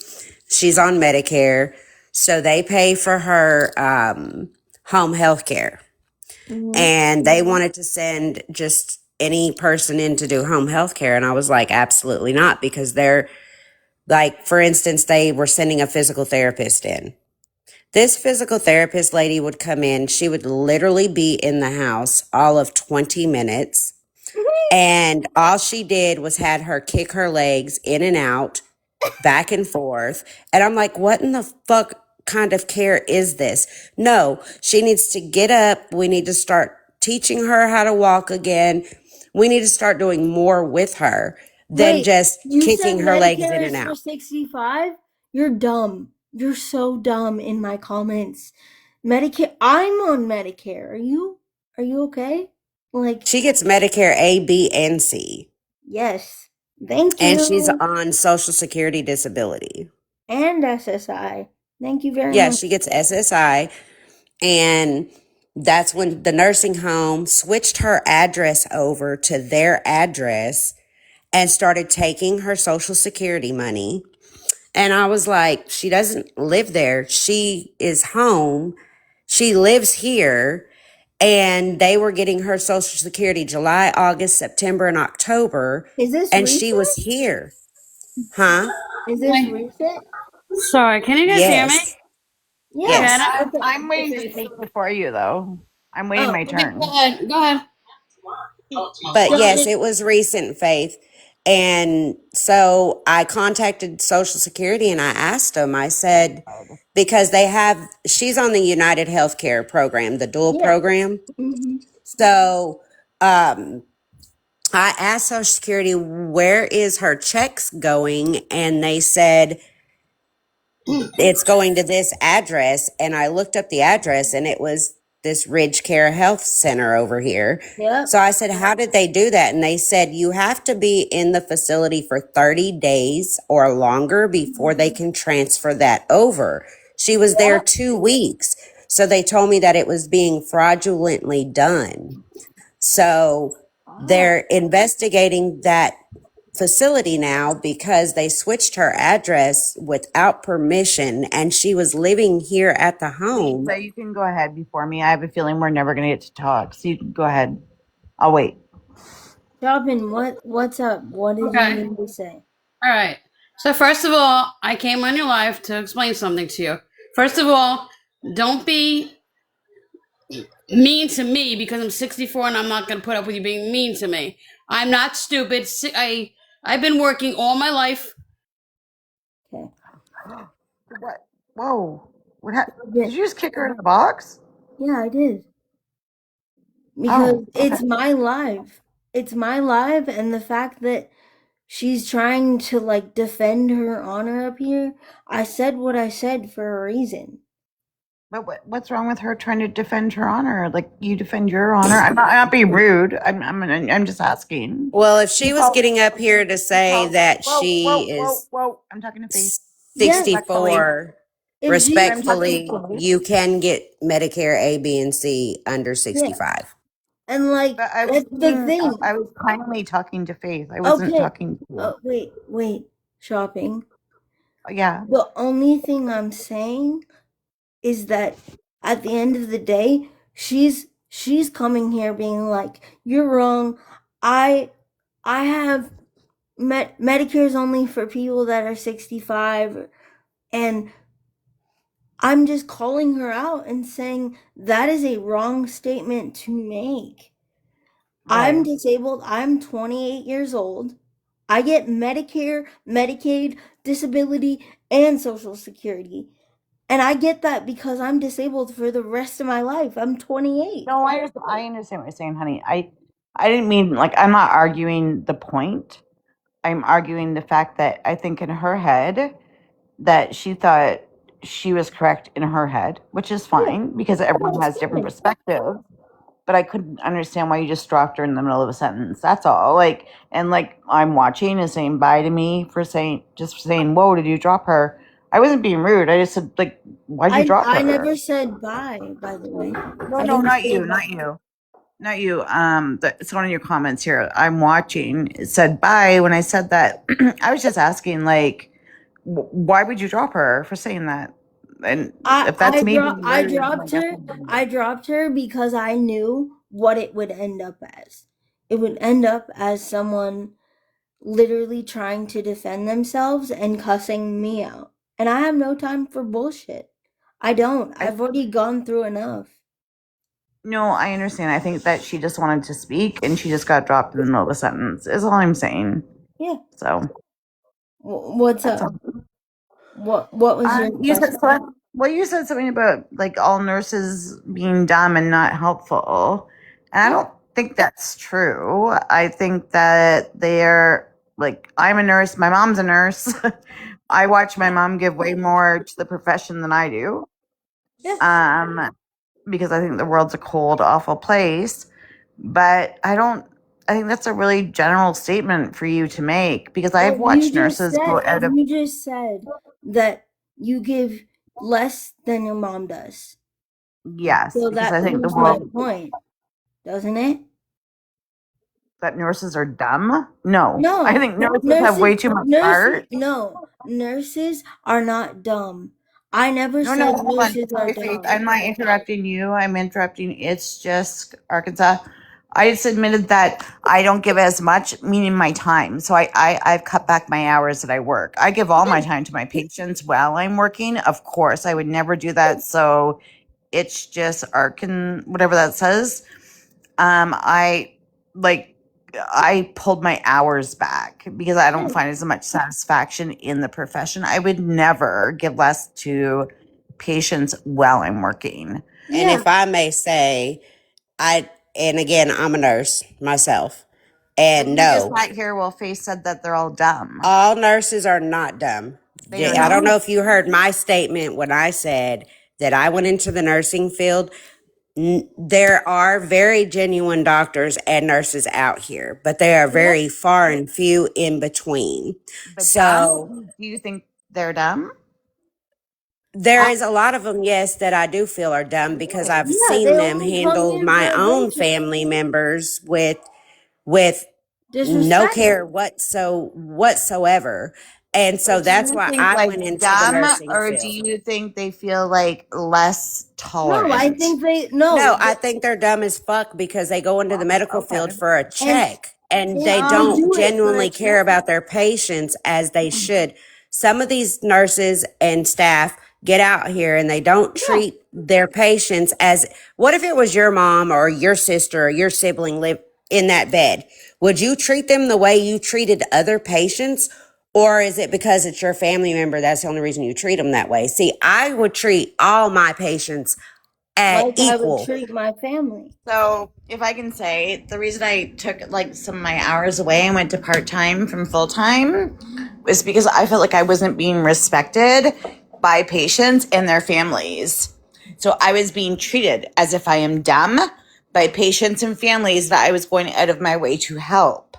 she's on Medicare, so they pay for her home health care. Mm-hmm. And they wanted to send just any person in to do home health care. And I was like, absolutely not, because they're like, for instance, they were sending a physical therapist in. This physical therapist lady would come in. She would literally be in the house all of 20 minutes. And all she did was had her kick her legs in and out, back and forth. And I'm like, what in the fuck kind of care is this? No, she needs to get up. We need to start teaching her how to walk again. We need to start doing more with her than Wait, just you said kicking her legs in Medicare and is for out. 65? You're dumb. You're so dumb in my comments. Medicare, I'm on Medicare. Are you? Are you okay? Like, She gets Medicare A, B, and C. yes. Thank And she's you. on Social Security disability. And SSI. Thank you very Yeah, much. she gets SSI. And that's when the nursing home switched her address over to their address and started taking her Social Security money. And I was like, she doesn't live there. She is home. She lives here. And they were getting her Social Security July, August, September, and October. Is this And she recent? was here. Huh? Is this Hi. recent? Sorry, can you guys hear me? Yes. Yeah. Yes. Yeah. Okay. I'm waiting to speak before you, though. I'm waiting Oh, my Okay, go turn. ahead. Go ahead. But go yes, ahead. it was recent, Faith. And so I contacted Social Security and I asked them, I said, because she's on the United Healthcare program, the dual Yeah. program. Mm-hmm. So um, I asked Social Security, where is her checks going? And they said, it's going to this address. And I looked up the address and it was this Ridge Care Health Center over here. Yep. So I said, how did they do that? And they said, you have to be in the facility for 30 days or longer before they can transfer that over. She was there Yep. 2 weeks. So they told me that it was being fraudulently done. So Oh. they're investigating that facility now because they switched her address without permission and she was living here at the home. Lisa, you can go ahead before me. I have a feeling we're never going to get to talk. So you can go ahead. I'll wait. Robin, what's up? What did you Okay. need to say? All right. So first of all, I came on your live to explain something to you. First of all, don't be mean to me because I'm 64 and I'm not going to put up with you being mean to me. I'm not stupid. I've been working all my life. Okay. What? Whoa. Did But, you just kick her in the box? yeah, I did. Because Oh, okay. it's my life. It's my life, and the fact that she's trying to like defend her honor up here, I said what I said for a reason. But what's wrong with her trying to defend her honor? Like you defend your honor. I'm not being rude. I'm just asking. Well, if she You was call, getting up here to you say call, that whoa, whoa, she whoa, is whoa. I'm talking to Faith. Yes, Respectfully. 64, if she, I'm talking respectfully, to Faith. you can get Medicare A, B, and C under yeah, 65. and like But I was that's the being, thing. I was kindly talking to Faith. I wasn't Okay. talking to you. Oh, wait. Shopping. Yeah. The only thing I'm saying is that at the end of the day, she's coming here being like, "You're wrong. I I have Medicare's only for people that are 65." And I'm just calling her out and saying that is a wrong statement to make. I'm Why? disabled. I'm 28 years old. I get Medicare, Medicaid, disability, and Social Security. And I get that because I'm disabled for the rest of my life. I'm 28. No, I understand what you're saying, honey. I didn't mean like I'm not arguing the point. I'm arguing the fact that I think in her head that she thought she was correct in her head, which is Yeah, fine because everyone that's has different fine. perspectives. But I couldn't understand why you just dropped her in the middle of a sentence. That's all. Like, and like I'm watching and saying bye to me for saying, "Whoa, did you drop her?" I wasn't being rude. I just said, like, why'd you drop I her? never said bye, by the way. No, I no, didn't not say you, bye. not you. Not you. It's one of your comments here. I'm watching. It said bye when I said that. I was just asking, like, why would you drop her for saying that? And if that's me being I rude, then I dropped guess her. I'm being I rude. dropped her because I knew what it would end up as. It would end up as someone literally trying to defend themselves and cussing me out. And I have no time for bullshit. I don't. I I've already gone through enough. no, I understand. I think that she just wanted to speak and she just got dropped in the middle of a sentence. Is all I'm saying. Yeah. So What's that's up? all. What was your You said question? so. Well, you said something about like all nurses being dumb and not helpful, and I Yeah. don't think that's true. I think that they're like I'm a nurse. My mom's a nurse. I watch my mom give way more to the profession than I do. Yeah. Um, because I think the world's a cold, awful place. But I don't. I think that's a really general statement for you to make because I've But watched nurses go out of you just said that you give less than your mom does. yes, So because that I think the proves my world point, doesn't it? that nurses are dumb? No. I No. think nurses have way too much heart. No. Nurses are not dumb. I never No, no, said hold on. nurses are Sorry, Faith. dumb. I'm not interrupting you. I'm interrupting. It's just Arkansas. I just admitted that I don't give as much, meaning my time. So I've cut back my hours that I work. I give all my Yeah. time to my patients while I'm working. Of course, I would never do that. So it's just whatever that says. I like I pulled my hours back because I don't Yeah. find as much satisfaction in the profession. I would never give less to patients while I'm working. And Yeah. if I may say, and again, I'm a nurse myself. And But you just no, sat here while Faith said that they're all dumb. all nurses are not dumb. They are I not. don't know if you heard my statement when I said that I went into the nursing field. There are very genuine doctors and nurses out here, but they are Yeah. very far and few in between. But So dumb? Do you think they're dumb? there I, is a lot of them, yes, that I do feel are dumb because I've yeah, they seen them only come handle here for my a own paycheck. family members with no Disrespect. care whatsoever. And so But do that's you why think I like went into the dumb nursing or do field. you think they feel like less No, I tolerant? think they No, no. I think they're dumb as fuck because they go into the medical field Okay. for a And check and they they don't do it for a genuinely care check. about their patients as they should. Some of these nurses and staff get out here and they don't Yeah. treat their patients as what if it was your mom or your sister or your sibling live in that bed, would you treat them the way you treated other patients? Or is it because it's your family member that's the only reason you treat them that way? See, I would treat all my patients at like I would equal. treat my family. So, if I can say, the reason I took like some of my hours away and went to part time from full time was because I felt like I wasn't being respected by patients and their families. So, I was being treated as if I am dumb by patients and families that I was going out of my way to help.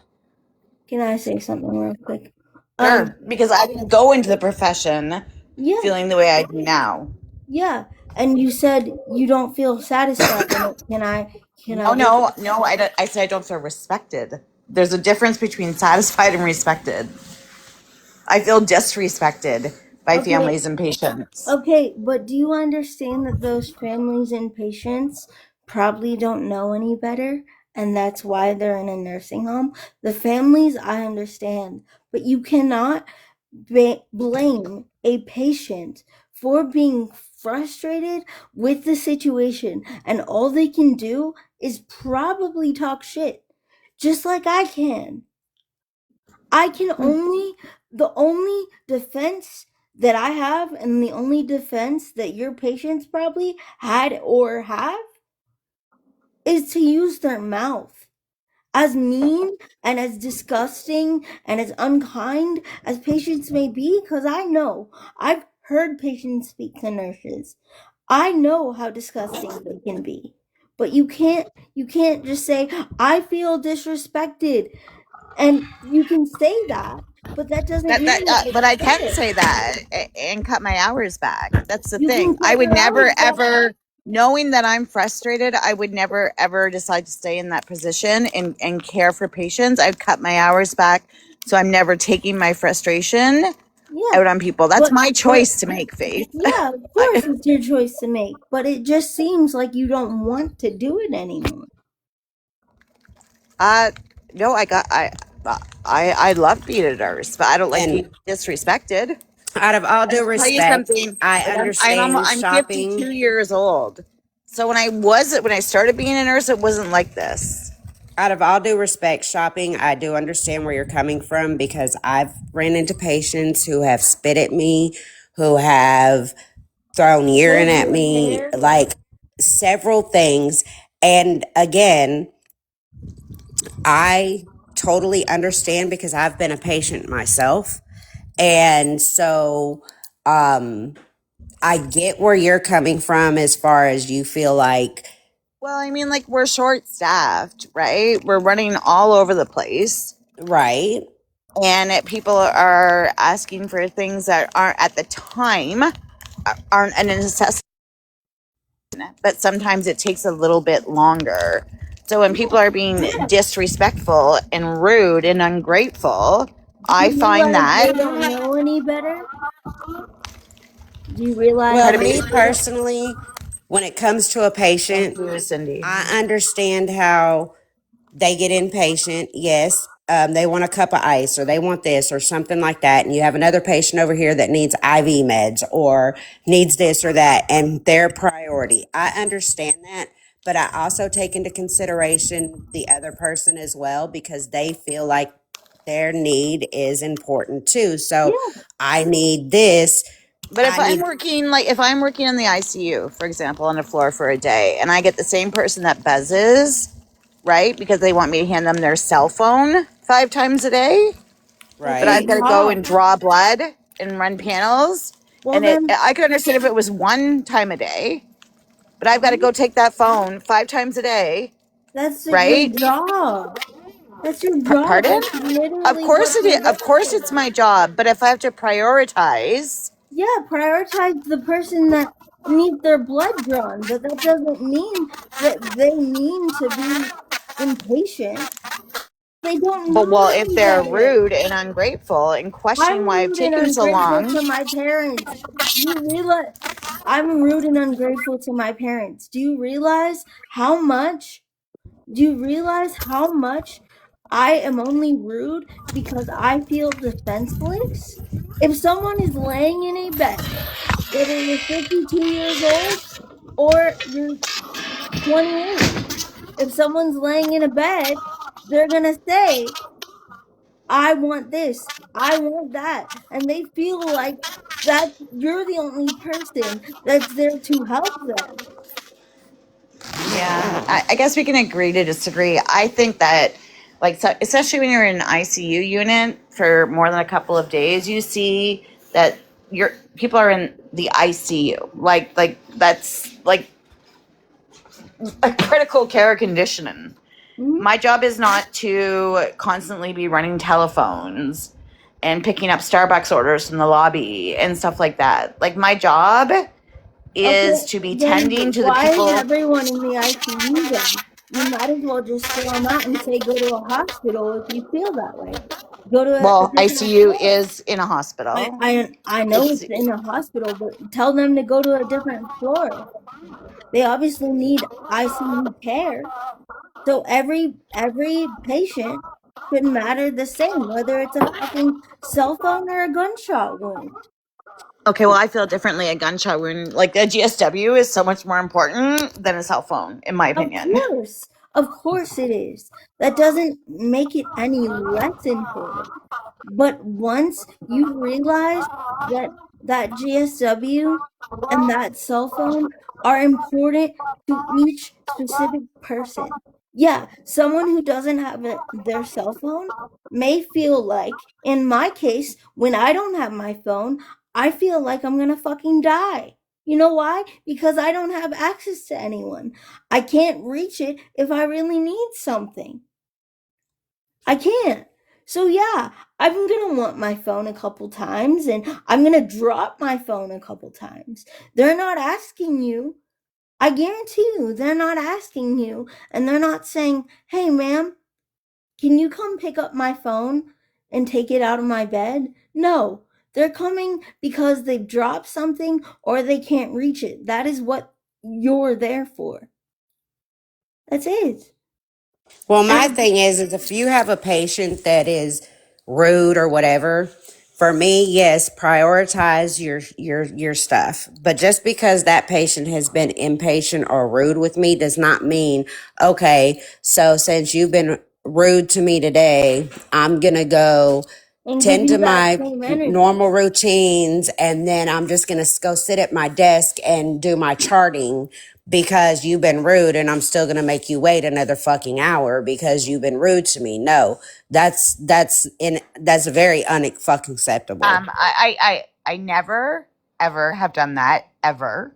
Can I say something real quick? Sure, because I didn't go into the profession Yeah, feeling the way I do now. yeah. And you said you don't feel satisfied in it. Can I No, just no, no. I said I don't feel respected. There's a difference between satisfied and respected. I feel disrespected by okay, families and patients. okay, but do you understand that those families and patients probably don't know any better and that's why they're in a nursing home? The families I understand, but you cannot blame a patient for being frustrated with the situation and all they can do is probably talk shit just like I can. I can only, the only defense that I have and the only defense that your patients probably had or have is to use their mouth. As mean and as disgusting and as unkind as patients may be, because I know I've heard patients speak to nurses. I know how disgusting they can be. But you can't just say, I feel disrespected. And you can say that, but that doesn't That mean that but it's I can't fair. say that and cut my hours back. That's the You can thing. I cut would your never hours back. ever, knowing that I'm frustrated, I would never ever decide to stay in that position and care for patients. I'd cut my hours back, so I'm never taking my frustration Yeah. out on people. That's But my but choice to make, Faith. yeah, of course it's your choice to make, but it just seems like you don't want to do it anymore. Uh, no, I love being a nurse, but I don't like being And disrespected. out of all due Tell you respect, something. I Like understand I'm shopping. 52 years old. So when I started being a nurse, it wasn't like this. Out of all due respect, shopping, I do understand where you're coming from because I've ran into patients who have spit at me, who have thrown urine Pulled at your me, hair. like several things. And again, I totally understand because I've been a patient myself. And so I get where you're coming from as far as you feel like, Well, I mean, like we're short staffed, right? We're running all over the place, right, and people are asking for things that aren't at the time aren't a necessity. But sometimes it takes a little bit longer. So when people are being disrespectful and rude and ungrateful, Do I you find realize that. they don't know any better? Do you realize well, Pardon me? me that they don't? personally, when it comes to a Thank patient, you, Cindy. I understand how they get impatient. Yes, they want a cup of ice or they want this or something like that. And you have another patient over here that needs IV meds or needs this or that, and their priority. I understand that. But I also take into consideration the other person as well because they feel like their need is important too. So Yeah. I need this. But I need, if I'm working in the ICU, for example, on the floor for a day, and I get the same person that buzzes, right, because they want me to hand them their cell phone 5 times a day, That's but your I've right? got to go job. and draw blood and run panels, Well and then I could understand if it was 1 time a day, but I've got to go take that phone 5 times a day, that's your right? job. That's your job. Pardon? That's literally what you're Of there course, it's for. my job, but if I have to prioritize, Yeah, prioritize the person that needs their blood drawn, but that doesn't mean that they mean to be impatient. They don't but know well, if any they're better. rude and ungrateful and questioning I'm why I've rude and taken so ungrateful long, to my parents. Do you realize I'm rude and ungrateful to my parents? Do you realize how much I am only rude because I feel defenseless? If someone is laying in a bed, whether you're 52 years old or you're 28, if someone's laying in a bed, they're gonna say, I want this, I want that. And they feel like that you're the only person that's there to help them. Yeah, I guess we can agree to disagree. I think that, like, so, especially when you're in an ICU unit for more than a couple of days, you see that your people are in the ICU. Like that's like a critical care condition. Mhm. My job is not to constantly be running telephones and picking up Starbucks orders from the lobby and stuff like that. Like, my job is Okay, to be then tending to the why is people. everyone in the ICU then? You might as well just throw them out and say go to a hospital if you feel that way. Go to a Well, different ICU floor. is in a hospital. I know It's it's in a hospital, but tell them to go to a different floor. They obviously need ICU care. So every patient should matter the same, whether it's a fucking cell phone or a gunshot wound. okay. Well, I feel differently. A gunshot wound, like a GSW, is so much more important than a cell phone, in my Of opinion. course. Of course it is. That doesn't make it any less important. But once you realize that that GSW and that cell phone are important to each specific person. Yeah, someone who doesn't have their cell phone may feel like, in my case, when I don't have my phone, I feel like I'm gonna fucking die. You know why? Because I don't have access to anyone. I can't reach it if I really need something. I can't. So yeah, I'm gonna want my phone a couple times and I'm gonna drop my phone a couple times. They're not asking you. I guarantee you, they're not asking you and they're not saying, hey, ma'am, can you come pick up my phone and take it out of my bed? No, they're coming because they've dropped something or they can't reach it. That is what you're there for. That's it. Well, my And thing is if you have a patient that is rude or whatever, for me, yes, prioritize your stuff. But just because that patient has been impatient or rude with me does not mean, okay, so since you've been rude to me today, I'm gonna go give tend to you that my same energy. normal routines, and then I'm just going to go sit at my desk and do my charting because you've been rude, and I'm still going to make you wait another fucking hour because you've been rude to me. No, that's very unfucking acceptable. I never ever have done that ever.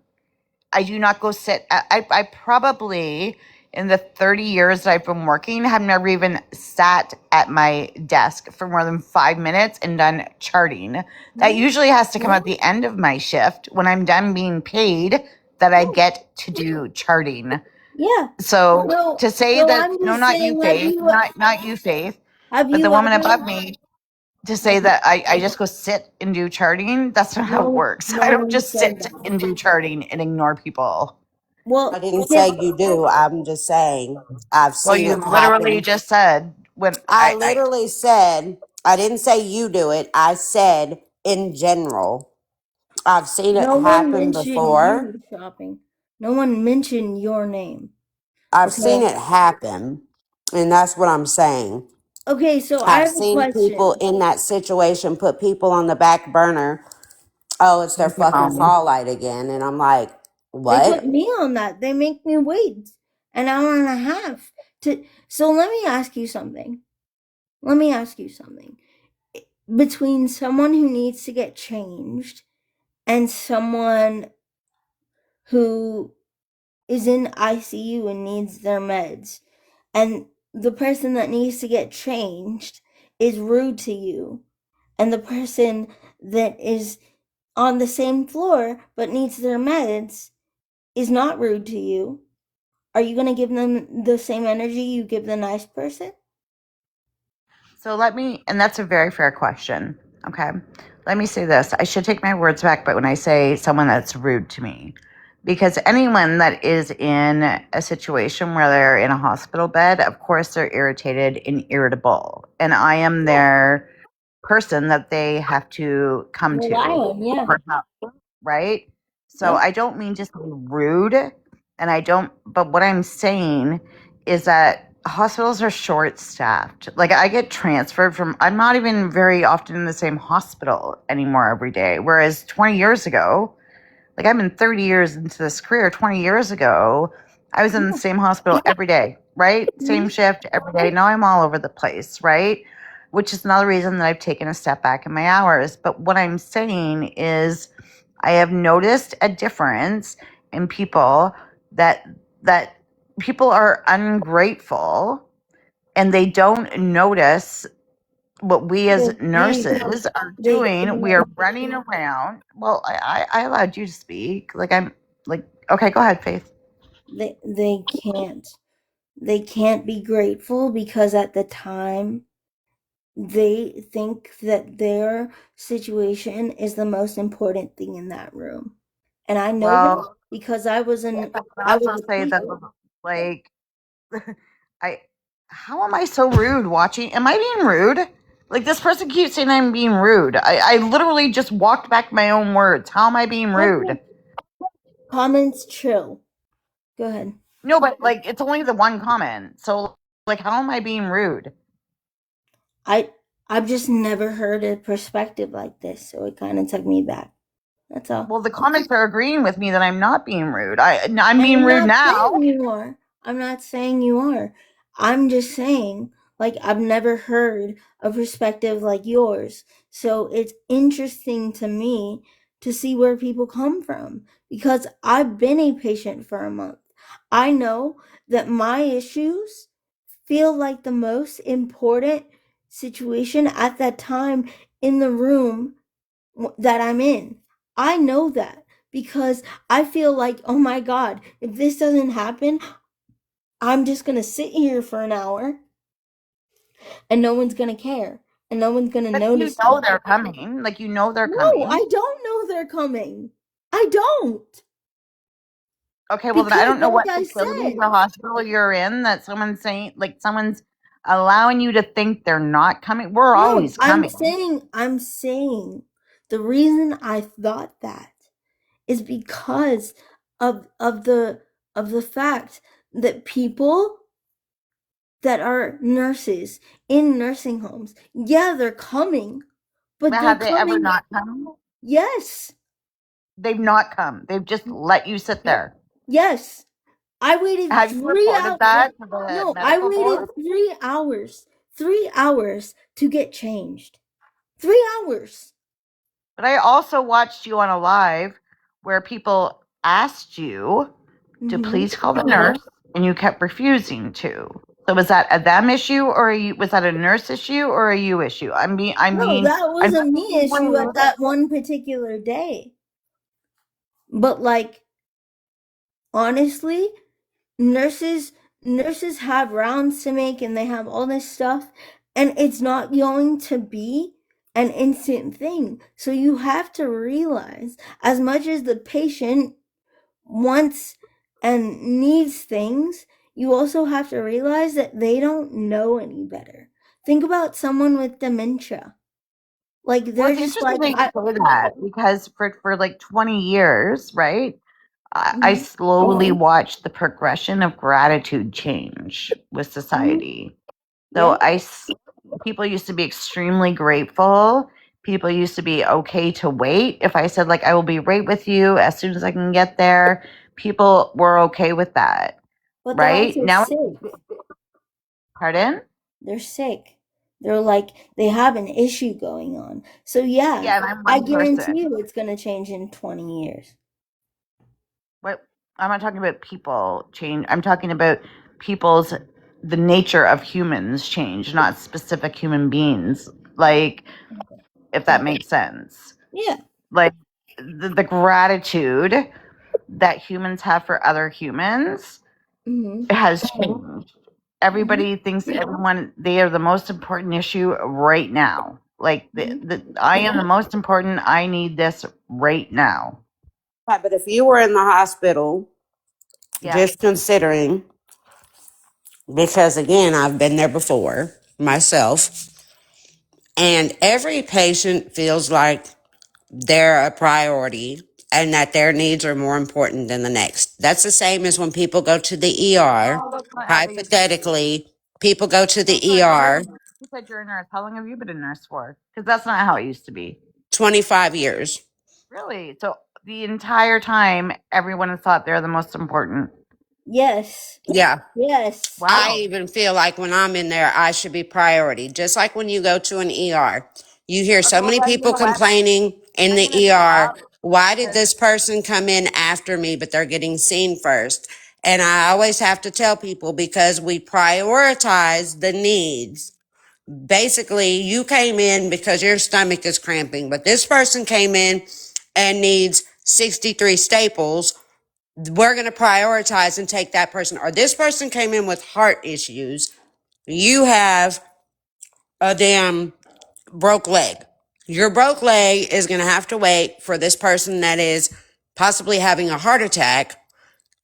I do not go sit. I probably, in the 30 years that I've been working, have never even sat at my desk for more than 5 minutes and done charting. That Yeah, usually has to come at the end of my shift when I'm done being paid, that I yeah, get to do charting. yeah. So So to say so that, I'm no, just not you, saying, Faith, not you, Faith, have but the you woman above ever me, to say have you, that I just go sit and do charting, that's not how it works. no I don't one just said sit that. and do charting and ignore people. I Well, didn't can, say you do. I'm just saying I've Well, seen you it literally happen. just said when I literally said, I didn't say you do it. I said in general. I've seen it no one happen mentioned before. you shopping. No one mentioned your name. I've seen Okay. it happen. And that's what I'm saying. Okay, so I I've have a seen people question. in that situation put people on the back burner. Oh, it's their fucking no. fall light again. And I'm like, They put what? me on that. They make me wait an hour and a half to. So let me ask you something. Let me ask you something. Between someone who needs to get changed and someone who is in ICU and needs their meds, and the person that needs to get changed is rude to you, and the person that is on the same floor but needs their meds is not rude to you, are you going to give them the same energy you give the nice person? So let me, and that's a very fair question. Okay. Let me say this. I should take my words back, but when I say someone that's rude to me, because anyone that is in a situation where they're in a hospital bed, of course they're irritated and irritable. And I am Yeah. their person that they have to come Rely to on, yeah. for help, right? So Yeah. I don't mean just be rude, and I don't, but what I'm saying is that hospitals are short staffed. Like I get transferred from, I'm not even very often in the same hospital anymore every day. Whereas 20 years ago, like I've been 30 years into this career, 20 years ago, I was in the same hospital every day, right? Same shift every day. Now I'm all over the place, right? Which is another reason that I've taken a step back in my hours. But what I'm saying is I have noticed a difference in people that that people are ungrateful and they don't notice what we as They nurses are they doing. We are running around. Well, I allowed you to speak. Like I'm like, okay, go ahead, Faith. they can't. They can't be grateful because at the time they think that their situation is the most important thing in that room. And I know that Well, because I can I was also a say that patient. like I how am I so rude watching? Am I being rude? Like this person keeps saying I'm being rude. I literally just walked back my own words. How am I being rude? Comments chill. Go ahead. No, but like it's only the one comment. So like how am I being rude? I I've just never heard a perspective like this, so it kind of took me back. That's all. Well, the comments are agreeing with me that I'm not being rude. I'm And being I'm rude not now. saying you are. I'm not saying you are. I'm just saying, like, I've never heard a perspective like yours. So it's interesting to me to see where people come from because I've been a patient for a month. I know that my issues feel like the most important situation at that time in the room that I'm in. I know that because I feel like, oh my God, if this doesn't happen, I'm just going to sit here for an hour and no one's going to care and no one's going to But you notice know me. they're coming. Like you know they're No, coming. I don't know they're coming. I don't. Okay, well then I Because, don't know like what I facility said, or hospital you're in that someone's saying like someone's allowing you to think they're not coming. We're no, always coming. I'm saying the reason I thought that is because of the fact that people that are nurses in nursing homes, yeah, they're coming, but Now, they're have they ever coming. not come? Yes, They've not come. They've just let you sit there. yes. I waited Have you 3 hours. reported that to the No, I medical waited board? 3 hours. 3 hours to get changed. 3 hours. But I also watched you on a live where people asked you to Mm-hmm. please call the nurse and you kept refusing to. So was that a them issue or was that a nurse issue or a you issue? No, that I'm was a not me being issue at rude. that one particular day. But like honestly, nurses nurses have rounds to make and they have all this stuff and it's not going to be an instant thing. So you have to realize as much as the patient wants and needs things, you also have to realize that they don't know any better. Think about someone with dementia. Like Well, they're it's just interesting like that you say that because for like 20 years, right? I mhm, slowly watched the progression of gratitude change with mhm, society. yeah. So people used to be extremely grateful. People used to be okay to wait. If I said like I will be right with you as soon as I can get there, people were okay with that, But they're right? also Now, sick. pardon? They're sick. They're like they have an issue going on. So yeah, Yeah, and I'm I one guarantee person. you it's gonna change in 20 years. What I'm not talking about people change. I'm talking about people's the nature of humans change, not specific human beings. Like if that makes sense. Yeah. Like the gratitude that humans have for other humans Mhm. has changed. Mhm. Everybody thinks everyone they are the most important issue right now. Like Mhm. I am the most important. I need this right now. Yeah, but if you were in the hospital, Yeah. just considering, because again, I've been there before myself, and every patient feels like they're a priority and that their needs are more important than the next. That's the same as when people go to the ER, Oh, that's not how they used to be. hypothetically, People go to Oh, the sorry. ER You said you're a nurse. How long have you been a nurse for? Because that's not how it used to be. 25 years. Really? So the entire time, everyone has thought they're the most important. Yes. Yeah. Yes. I Wow. even feel like when I'm in there, I should be priority. Just like when you go to an ER, you hear Okay, so well many then, you people know what? complaining in I'm the gonna ER. drop Why did because this person come in after me, but they're getting seen first? And I always have to tell people because we prioritize the needs. Basically, you came in because your stomach is cramping, but this person came in and needs 63 staples. We're going to prioritize and take that person. Or this person came in with heart issues. You have a damn broke leg. Your broke leg is going to have to wait for this person that is possibly having a heart attack.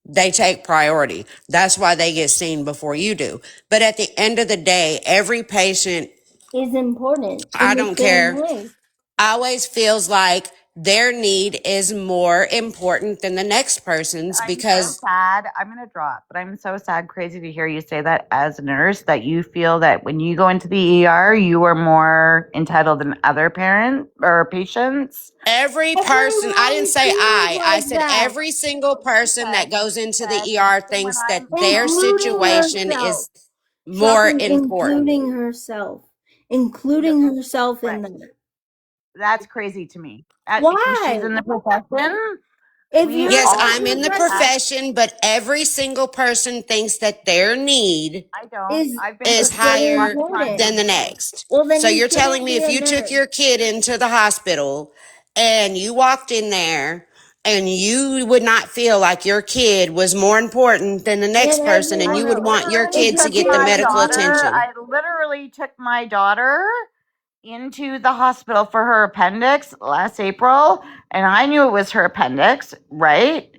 They take priority. That's why they get seen before you do. But at the end of the day, every patient, Is important I in the don't same care, way. always feels like their need is more important than the next person's I'm so because sad. I'm gonna drop, but I'm so sad, crazy to hear you say that as a nurse, that you feel that when you go into the ER, you are more entitled than other parents or patients. every person, I didn't Everyone say feels I like said that, every single person Said, that goes into the said, ER and when thinks that I'm their including situation herself. is more Shopping, important. including herself. no, Including herself right, in that. that's crazy to me. Because she's Why? in the profession. If We you're Yes, in all I'm the in the have. profession, profession, but every single person thinks that their need I don't. is I've been to is the ER still lots higher of times important. than every the day. next. Well, then So you you're telling shouldn't me be if a you took nurse. your kid into the hospital and you walked in there and you would not feel like your kid was more important than the Than next person and I everyone you would else. want your If literally kid your to took get the kid my is medical daughter. important, attention. I literally took my daughter into the hospital for her appendix last April, and I knew it was her appendix, right?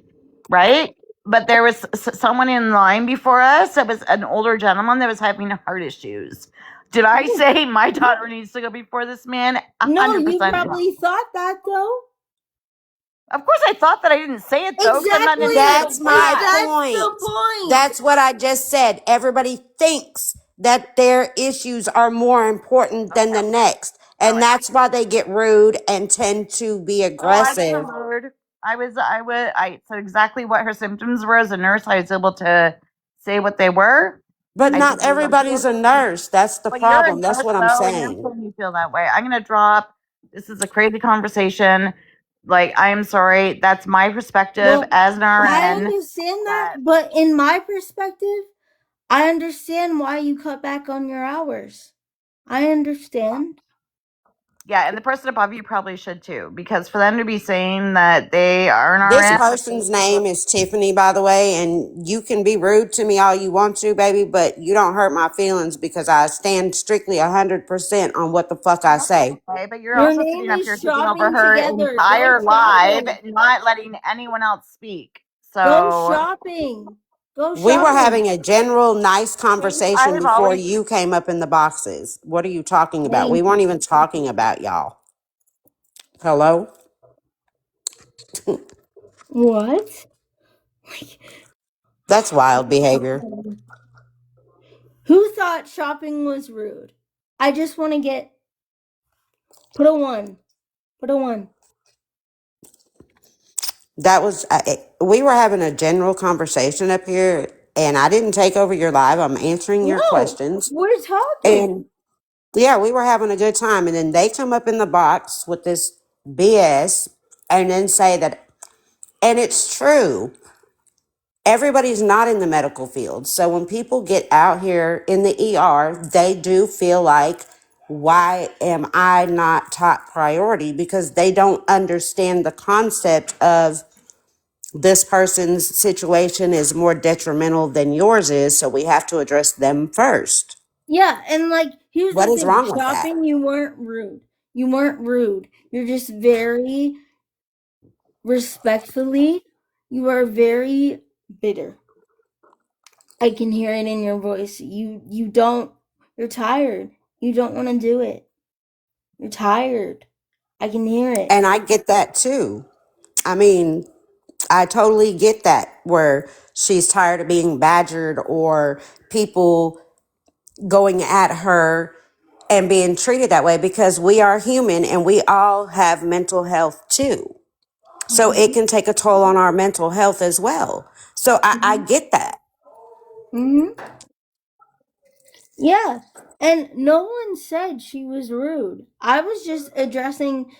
Right? But there was someone in line before us that was an older gentleman that was having heart issues. Did I say my daughter needs to go before this man? no, you 100% no. probably thought that though. Of course, I thought that. I didn't say it though, because I'm not entitled That's Exactly. to Is my that. that's point. the point. That's what I just said. Everybody thinks that their issues are more important than the Okay. next. All And right. that's why they get rude and tend to be No, I aggressive. wasn't rude. I said exactly what her symptoms were as a nurse. I was able to say what they were. But I said, not everybody's a nurse. That's the well, you're a problem. That's nurse what I'm though, and you're saying. making me feel that way. I'm going to drop. This is a crazy conversation. Like, I am sorry. That's my perspective Well, as an I RN. understand that, That, but in my perspective, I understand why you cut back on your hours. I understand. yeah, and the person above you probably should too, because for them to be saying that they are an This RN, person's name is Tiffany, by the way, and you can be rude to me all you want to, baby, but you don't hurt my feelings because I stand strictly 100% on what the fuck I say. okay, but you're Your also name sitting up is here taking over shopping her together. Go entire live, shopping. not letting anyone else speak. Go So shopping. Go We were shopping. having a general nice conversation I've before always, you came up in the boxes. What are you talking about? We Thank weren't you. even talking about y'all. Hello? What? That's wild behavior. Who thought shopping was rude? I just want to get put a one. Put a one. That was, we were having a general conversation up here, and I didn't take over your live. I'm answering your No, questions. we're talking. And yeah, we were having a good time. And then they come up in the box with this BS and then say that, and it's true, everybody's not in the medical field. So when people get out here in the ER, they do feel like, why am I not top priority? Because they don't understand the concept of this person's situation is more detrimental than yours is. So we have to address them first. Yeah, and like here's What the is thing. wrong with that? Shopping, you weren't rude. You weren't rude. You're just very respectfully, you are very bitter. I can hear it in your voice. You don't you're tired. You don't want to do it. You're tired. I can hear it. And I get that too. I mean, I totally get that where she's tired of being badgered or people going at her and being treated that way, because we are human and we all have mental health too. So it Mm-hmm. can take a toll on our mental health as well. So I Mm-hmm. get that. Mm-hmm. Yeah. And no one said she was rude. I was just addressing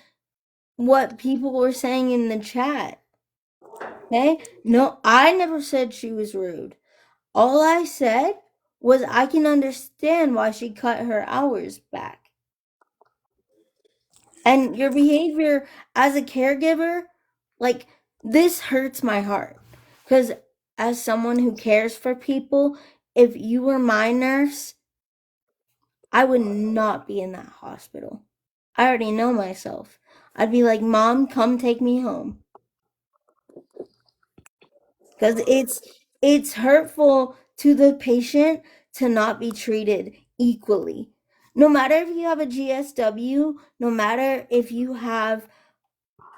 what people were saying in the chat. Okay? No, I never said she was rude. All I said was I can understand why she cut her hours back. And your behavior as a caregiver, like, this hurts my heart. Because as someone who cares for people, if you were my nurse, I would not be in that hospital. I already know myself. I'd be like, Mom, come take me home. Because it's hurtful to the patient to not be treated equally. No matter if you have a GSW, no matter if you have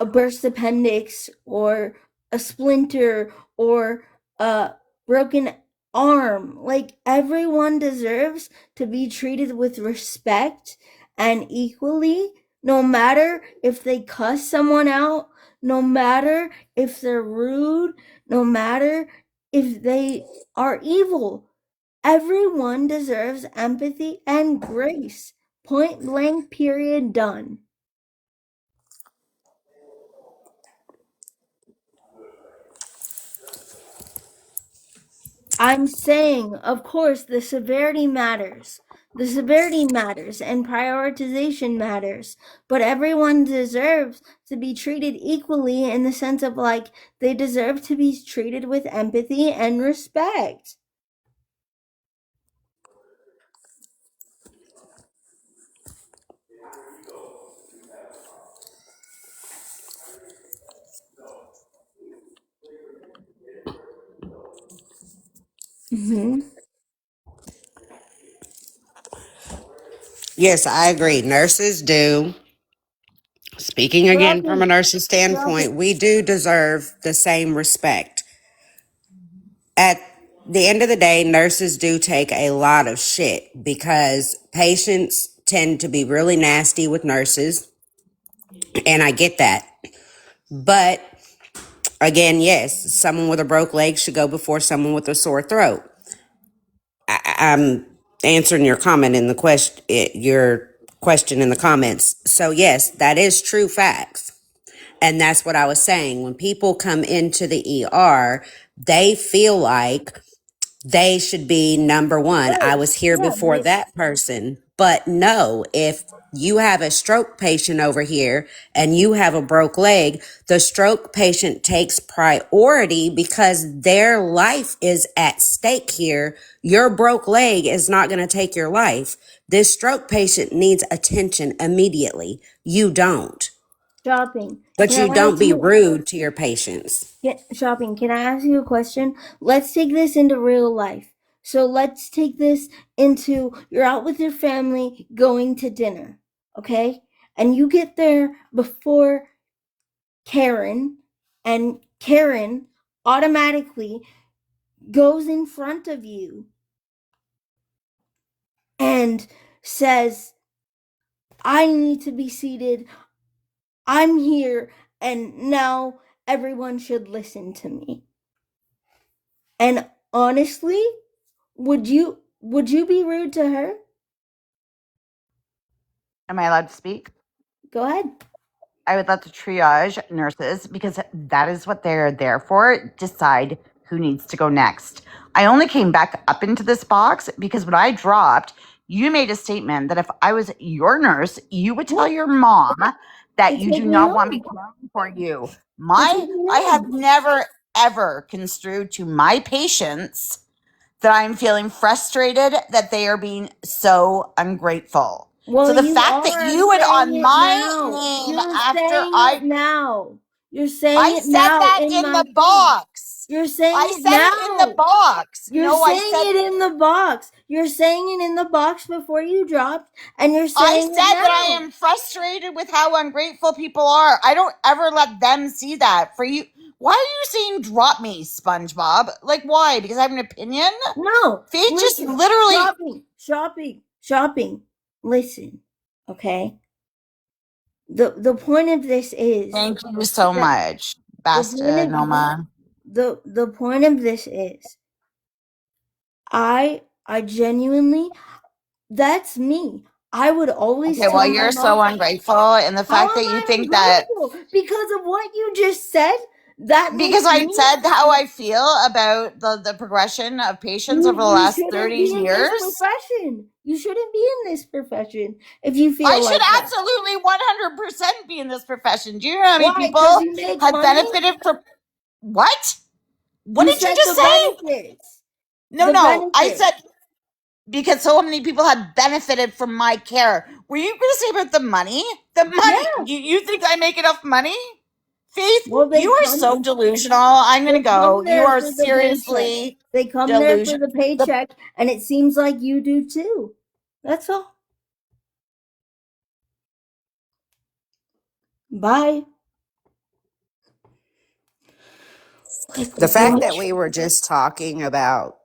a burst appendix or a splinter or a broken arm. Like, everyone deserves to be treated with respect and equally, no matter if they cuss someone out, no matter if they're rude, no matter if they are evil. Everyone deserves empathy and grace. Point blank, period, done. I'm saying, of course, the severity matters. The severity matters and prioritization matters. But everyone deserves to be treated equally in the sense of, like, they deserve to be treated with empathy and respect. Mm-hmm. Yes, I agree. Nurses do. Speaking again from a Shopping, nurse's standpoint, shopping. we do deserve the same respect. At the end of the day, nurses do take a lot of shit because patients tend to be really nasty with nurses, and I get that. But again, yes, someone with a broke leg should go before someone with a sore throat. I'm answering your comment in the question in the comments. So yes, that is true facts. And that's what I was saying. When people come into the ER, they feel like they should be number one. I Right. was here Yeah, before that person. But no, if you have a stroke patient over here and you have a broke leg, the stroke patient takes priority because their life is at stake here. Your broke leg is not going to take your life. This stroke patient needs attention immediately. You don't. shopping. But Can you I ask don't be you? rude to your patients. Yeah, shopping. Can I ask you a question? Let's take this into real life. So let's take this into, you're out with your family going to dinner, okay? And you get there before Karen, and Karen automatically goes in front of you and says, I need to be seated. I'm here, and now everyone should listen to me. And honestly, would you be rude to her? Am I allowed to speak? Go ahead. I would love to triage nurses because that is what they're there for. Decide who needs to go next. I only came back up into this box because when I dropped, you made a statement that if I was your nurse, you would tell your mom To that you take do me not want me home. caring for you. To take me I have home. never ever construed to my patients that I'm feeling frustrated that they are being so ungrateful. So Well, the you fact that are you would saying on it my now. name You're after saying it now. You're saying I it said now that in in my the face. box. You're saying I it said it in the now. box. You're No, I saying said it in the box. You're saying it in the box before you dropped, and you're I saying it said that I now. am frustrated with how ungrateful people are. I don't ever let them see that. For you Why are you saying drop me, SpongeBob? Like, why? Because I have an opinion? No, Faith just listen, literally. shopping. Listen, okay. The point of this is Thank you so that much, the point Basta of Noma. the point of this is I genuinely, that's me. I would always Okay, well, tell my you're so mom. ungrateful. And the How fact am that you I think that ungrateful? Because of what you just said? That because makes I me. said how I feel about the progression of patients over the You last shouldn't 30 be in this years, profession. You shouldn't be in this profession if you I feel should like that. absolutely 100% be in this profession. Do you know how many Why? Because people you make have money? benefited from what? What You did you said just the say? benefits. No, The no. I benefits. said because so many people have benefited from my care. Were you going to say about the money? The money. Yeah. You think I make enough money? Faith, Well, you are so delusional. I'm going to they go. come You there are for the paycheck. seriously They come there for delusional. the paycheck, and it seems like you do too. That's all. Bye. Like The fact what? that we were just talking about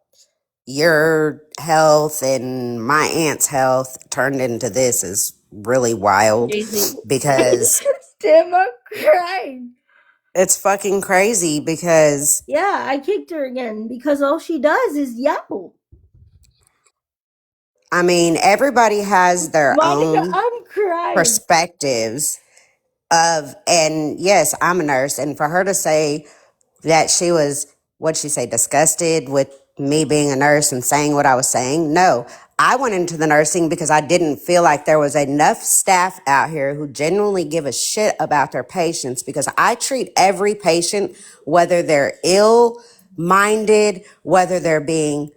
your health and my aunt's health turned into this is really wild Crazy. because Damn, I'm crying. it's fucking crazy because Yeah, I kicked her again because all she does is yell. I mean, everybody has their Monica, own I'm crying. perspectives of, and yes, I'm a nurse, and for her to say that she was, what'd she say, disgusted with me being a nurse and saying what I was saying. No, I went into the nursing because I didn't feel like there was enough staff out here who genuinely give a shit about their patients, because I treat every patient, whether they're ill minded, whether they're being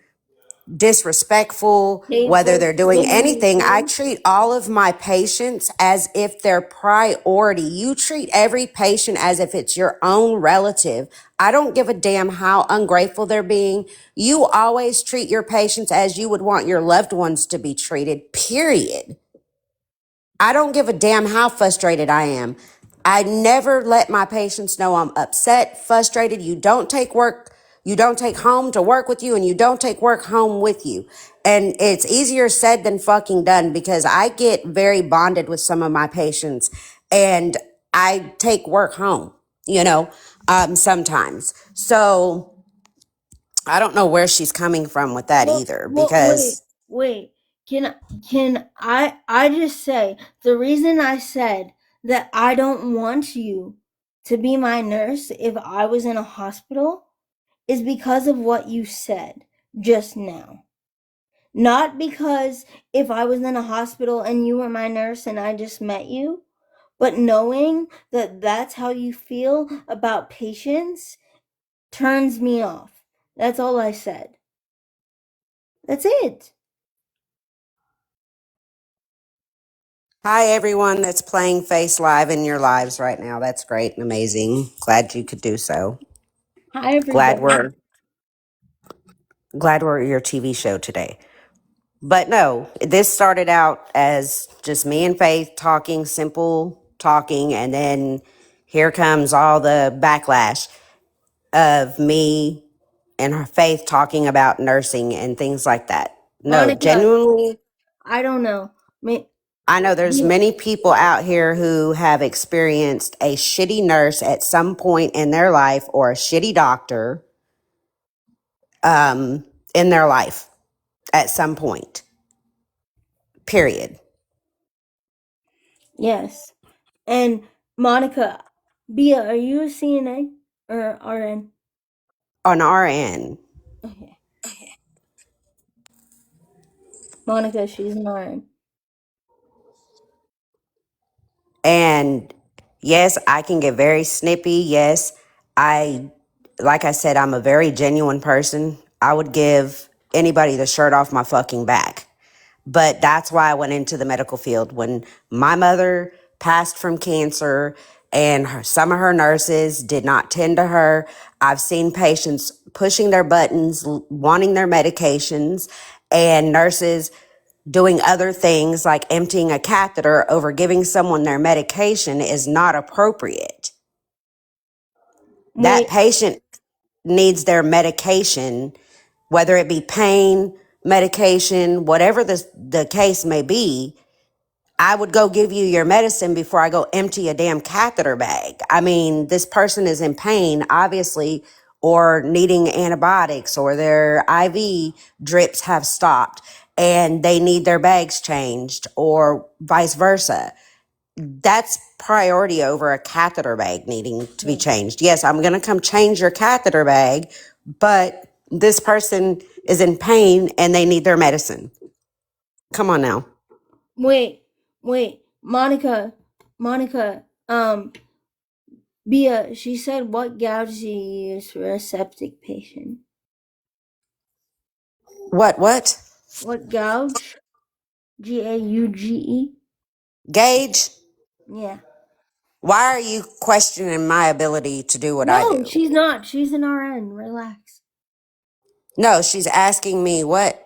disrespectful, whether Hateful, they're doing anything. I hateful. treat all of my patients as if they're priority. You treat every patient as if it's your own relative. I don't give a damn how ungrateful they're being. You always treat your patients as you would want your loved ones to be treated, period. I don't give a damn how frustrated I am. I never let my patients know I'm upset, frustrated. You don't take home to work with you, and you don't take work home with you. And it's easier said than fucking done, because I get very bonded with some of my patients and I take work home, sometimes. So I don't know where she's coming from with that either, Well, wait, because wait. Can can I just say the reason I said that I don't want you to be my nurse if I was in a hospital is because of what you said just now. Not because if I was in a hospital and you were my nurse and I just met you, but knowing that that's how you feel about patients turns me off. That's all I said. That's it. hi, everyone that's playing Face Live in your lives right now. That's great and amazing. Glad you could do so. Hi, Glad everybody. we're glad we're at your TV show today. But no, this started out as just me and Faith talking, simple talking, and then here comes all the backlash of me and her Faith talking about nursing and things like that. No, Monica, genuinely, I don't know. I know there's You, many people out here who have experienced a shitty nurse at some point in their life, or a shitty doctor in their life at some point. Period. yes. And Monica, Bia, are you a CNA or RN? On our end. Okay. Monica, she's an RN. And yes, I can get very snippy. Yes, like I said, I'm a very genuine person. I would give anybody the shirt off my fucking back. But that's why I went into the medical field. When my mother passed from cancer and some of her nurses did not tend to her, I've seen patients pushing their buttons, wanting their medications, and nurses doing other things like emptying a catheter over giving someone their medication is not appropriate. That Wait, patient needs their medication, whether it be pain, medication, whatever the case may be. I would go give you your medicine before I go empty a damn catheter bag. I mean, this person is in pain, obviously, or needing antibiotics, or their IV drips have stopped and they need their bags changed, or vice versa. That's priority over a catheter bag needing to be changed. Yes, I'm going to come change your catheter bag, but this person is in pain and they need their medicine. Come on now. wait, wait. Monica, Bia, she said what gouge do you use for a septic patient? What? What gouge? Gauge? Gauge? Yeah. Why are you questioning my ability to do what I No, do? she's not. She's an RN. Relax. No, she's asking me what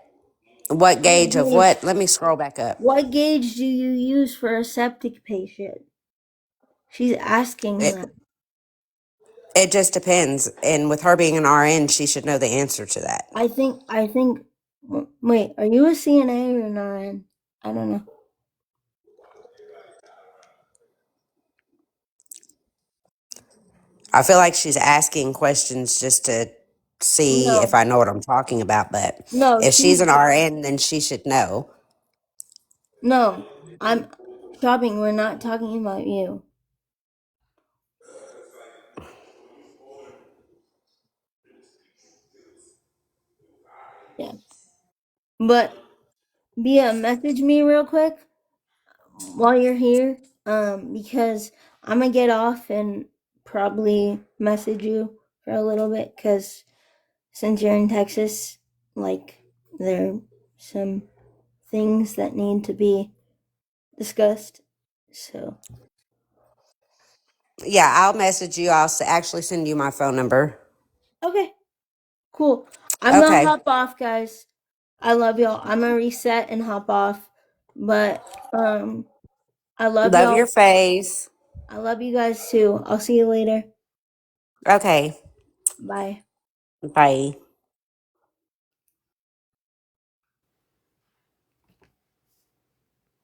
What gauge of gauge? what? Let me scroll back up. What gauge do you use for a septic patient? She's asking It that. it just depends. And with her being an RN, she should know the answer to that. I think. Wait, are you a CNA or an RN? I don't know. I feel like she's asking questions just to see if No, I know what I'm talking about, but no, if she's an RN, then she should know. no. I'm shopping. We're not talking about you. Yeah. But Bia, message me real quick while you're here. Because I'm gonna get off and probably message you for a little bit. Cause since you're in Texas, like there are some things that need to be discussed. So Yeah, I'll message you. Actually send you my phone number. okay, cool. I'm gonna Okay. hop off, guys. I love y'all. I'm gonna reset and hop off. But I love Love your y'all. face. I love you guys too. I'll see you later. Okay. Bye. Bye.